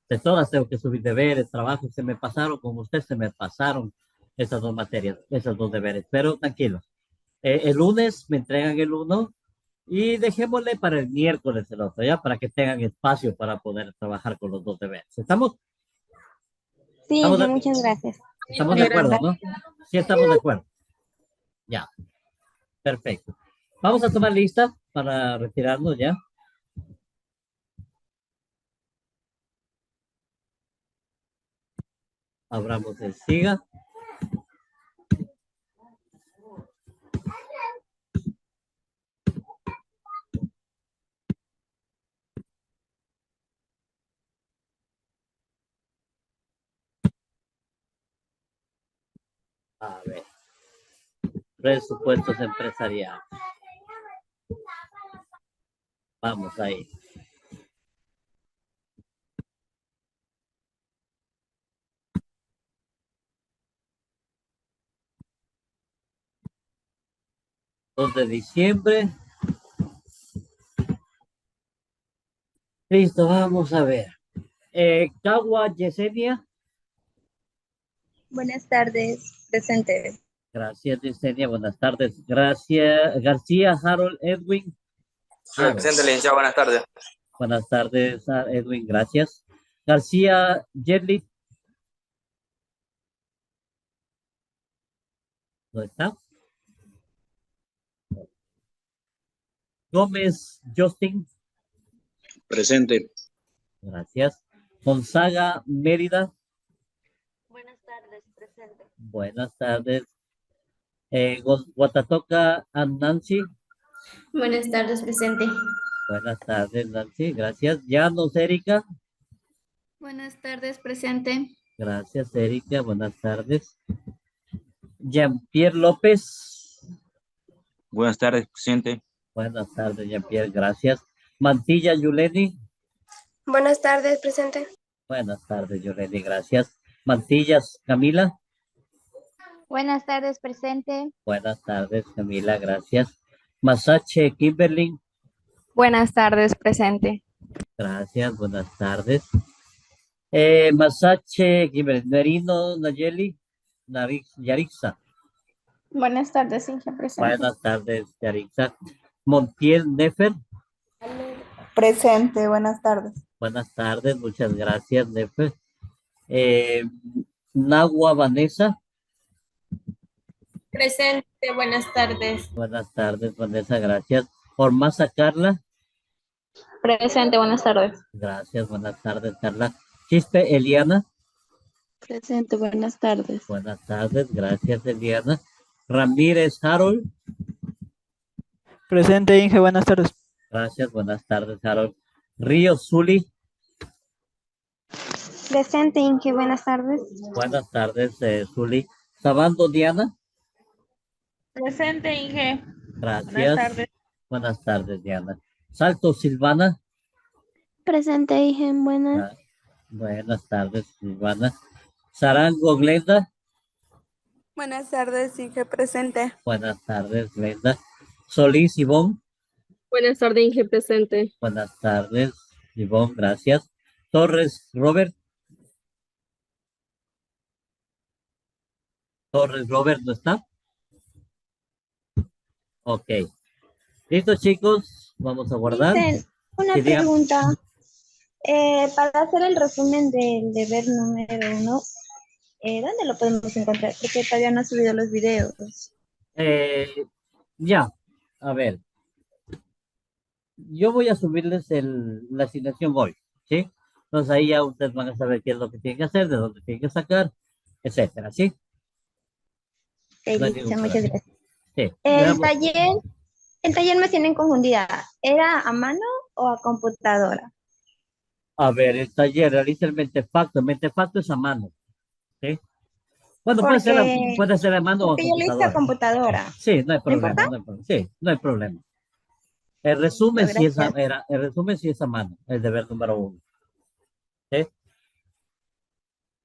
de todas tengo que subir deberes, trabajos, se me pasaron, como usted se me pasaron esas 2 materias, esos 2 deberes, pero tranquilos. El lunes me entregan el uno y dejémosle para el miércoles el otro, ya, para que tengan espacio para poder trabajar con los 2 deberes. ¿Estamos? Sí, Estamos de, muchas gracias. estamos de acuerdo, ¿no? Sí, estamos de acuerdo. Ya, perfecto. Vamos a tomar lista para retirarnos ya. Abramos el siga. A ver. Presupuestos empresariales. Vamos ahí. De diciembre. Listo, vamos a ver. Cagua Yesenia. Buenas tardes, presente. Gracias, Yesenia. Buenas tardes. Gracias. García Harold Edwin. Presente, licenciado. Buenas tardes. Buenas tardes, Edwin. Gracias. García Yerli. ¿Dónde está? Gómez Justin. Presente. Gracias. Gonzaga Mérida. Buenas tardes, presente. Buenas tardes. Guatatoca and Nancy. Buenas tardes, presente. Buenas tardes, Nancy. Gracias. Llanos Erika. Buenas tardes, presente. Gracias, Erika. Buenas tardes. Jean-Pierre López. Buenas tardes, presente. Buenas tardes, Jean-Pierre. Gracias. Mantilla Yuleni. Buenas tardes, presente. Buenas tardes, Yuleni. Gracias. Mantillas Camila. Buenas tardes, presente. Buenas tardes, Camila. Gracias. Masache Kimberly. Buenas tardes, presente. Gracias, buenas tardes. Masache Kimberly. Merino Nayeli. Yarixa. Buenas tardes, Inge, presente. Buenas tardes, Yarixa. Montiel Nefer. Presente, buenas tardes. Buenas tardes, muchas gracias, Nefer. Nagua Vanessa. Presente, buenas tardes. Buenas tardes, Vanessa, gracias. Ormaza Carla. Presente, buenas tardes. Gracias, buenas tardes, Carla. Chispe Eliana. Presente, buenas tardes. Buenas tardes, gracias, Eliana. Ramírez Harold. Presente, Inge, buenas tardes. Gracias, buenas tardes, Harold. Río Zuli. Presente, Inge, buenas tardes. Buenas tardes, Zuli. Sabando Diana. Presente, Inge. Gracias. Buenas tardes. Buenas tardes, Diana. Salto Silvana. Presente, Inge, buenas. Buenas tardes, Silvana. Sarango Glenda. Buenas tardes, Inge, presente. Buenas tardes, Glenda. Solís Ivonne. Buenas tardes, Inge, presente. Buenas tardes, Ivonne, gracias. Torres Robert. Torres Robert, ¿no está? Ok. Listo, chicos. Vamos a guardar. Dicen, una Sí, diga. pregunta. Para hacer el resumen del deber número 1, ¿dónde lo podemos encontrar? Porque todavía no he subido los videos. Ya, a ver. Yo voy a subirles la asignación hoy, ¿sí? Entonces ahí ya ustedes van a saber qué es lo que tienen que hacer, de dónde tienen que sacar, etcétera, ¿sí? No hay ningún Muchas problema. gracias. Sí, El veamos. taller me tienen confundida. ¿Era a mano o a computadora? A ver, el taller realiza el mentefacto. El mentefacto es a mano, ¿sí? Bueno, puede ser a mano o a Porque yo lo hice computadora. a computadora. Sí, no hay ¿No problema, importa? no hay problema. Sí, no hay problema. El resumen sí Gracias. el resumen sí es a mano, el deber número 1. ¿Sí?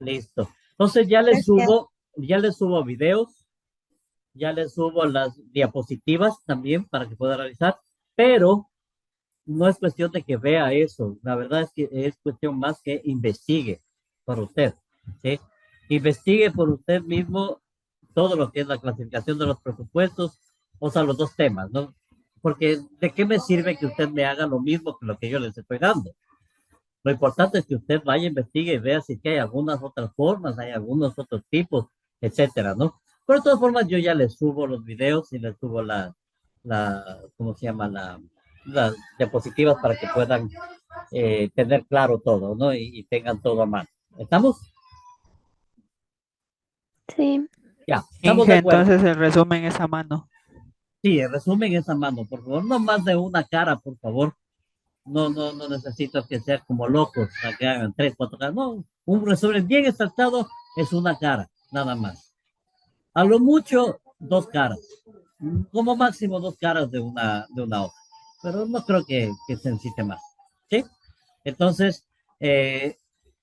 Listo. Entonces ya les subo videos, ya les subo las diapositivas también para que pueda realizar, pero no es cuestión de que vea eso. La verdad es que es cuestión más que investigue por usted, ¿sí? Investigue por usted mismo todo lo que es la clasificación de los presupuestos, o sea, los dos temas, ¿no? Porque ¿de qué me sirve que usted me haga lo mismo que lo que yo les estoy dando? Lo importante es que usted vaya, investigue y vea si que hay algunas otras formas, hay algunos otros tipos, etcétera, ¿no? Pero de todas formas, yo ya les subo los videos y les subo ¿cómo se llama? Las diapositivas para que puedan tener claro todo, ¿no? Y tengan todo a mano. ¿Estamos? Sí. Ya, estamos de Inge, acuerdo. entonces el resumen es a mano. Sí, el resumen es a mano, por favor. No más de una cara, por favor. No necesito que sean como locos, para que hagan 3, 4 caras. No, un resumen bien exaltado es una cara, nada más. A lo mucho, 2 caras. Como máximo 2 caras de una hoja. Pero no creo que se necesite más. ¿Sí? Entonces,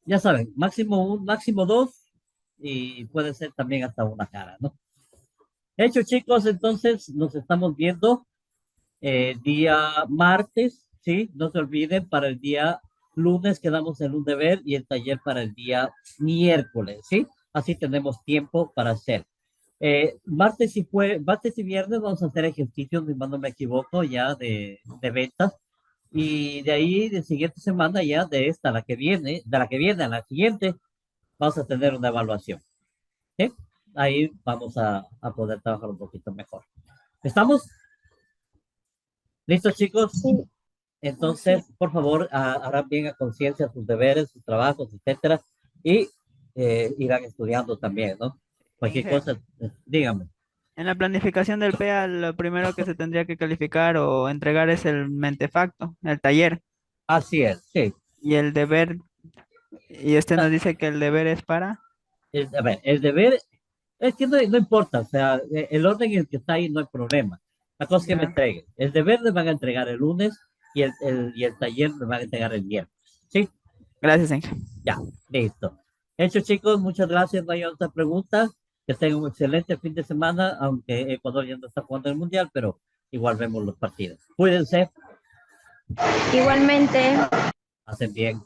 ya saben, máximo 2 y puede ser también hasta una cara, ¿no? Hecho, chicos, entonces nos estamos viendo día martes, ¿sí? No se olviden, para el día lunes quedamos en un deber y el taller para el día miércoles, ¿sí? Así tenemos tiempo para hacer. Martes y viernes vamos a hacer ejercicios, si mal no me equivoco, ya de ventas. Y de ahí, de siguiente semana, ya de esta, la que viene a la siguiente, vamos a tener una evaluación. ¿Sí? Ahí vamos a poder trabajar un poquito mejor. ¿Estamos? ¿Listos, chicos? Sí. Entonces, por favor, harán bien a conciencia sus deberes, sus trabajos, etcétera, y irán estudiando también, ¿no? Cualquier Inge, cosa, dígame. en la planificación del PEA, lo primero que se tendría que calificar o entregar es el mentefacto, el taller. Así es, sí. Y el deber, y este nos dice que el deber es para. A ver, el deber es que no importa, o sea, el orden en el que está ahí no hay problema. La cosa es que me Ya. entreguen. El deber le van a entregar el lunes y el taller me van a entregar el viernes. ¿Sí? Gracias, Inge. Ya, listo. Hecho, chicos, muchas gracias. No hay otra pregunta. Que tengan un excelente fin de semana, aunque Ecuador ya no está jugando el Mundial, pero igual vemos los partidos. Cuídense. Igualmente. Hacen bien.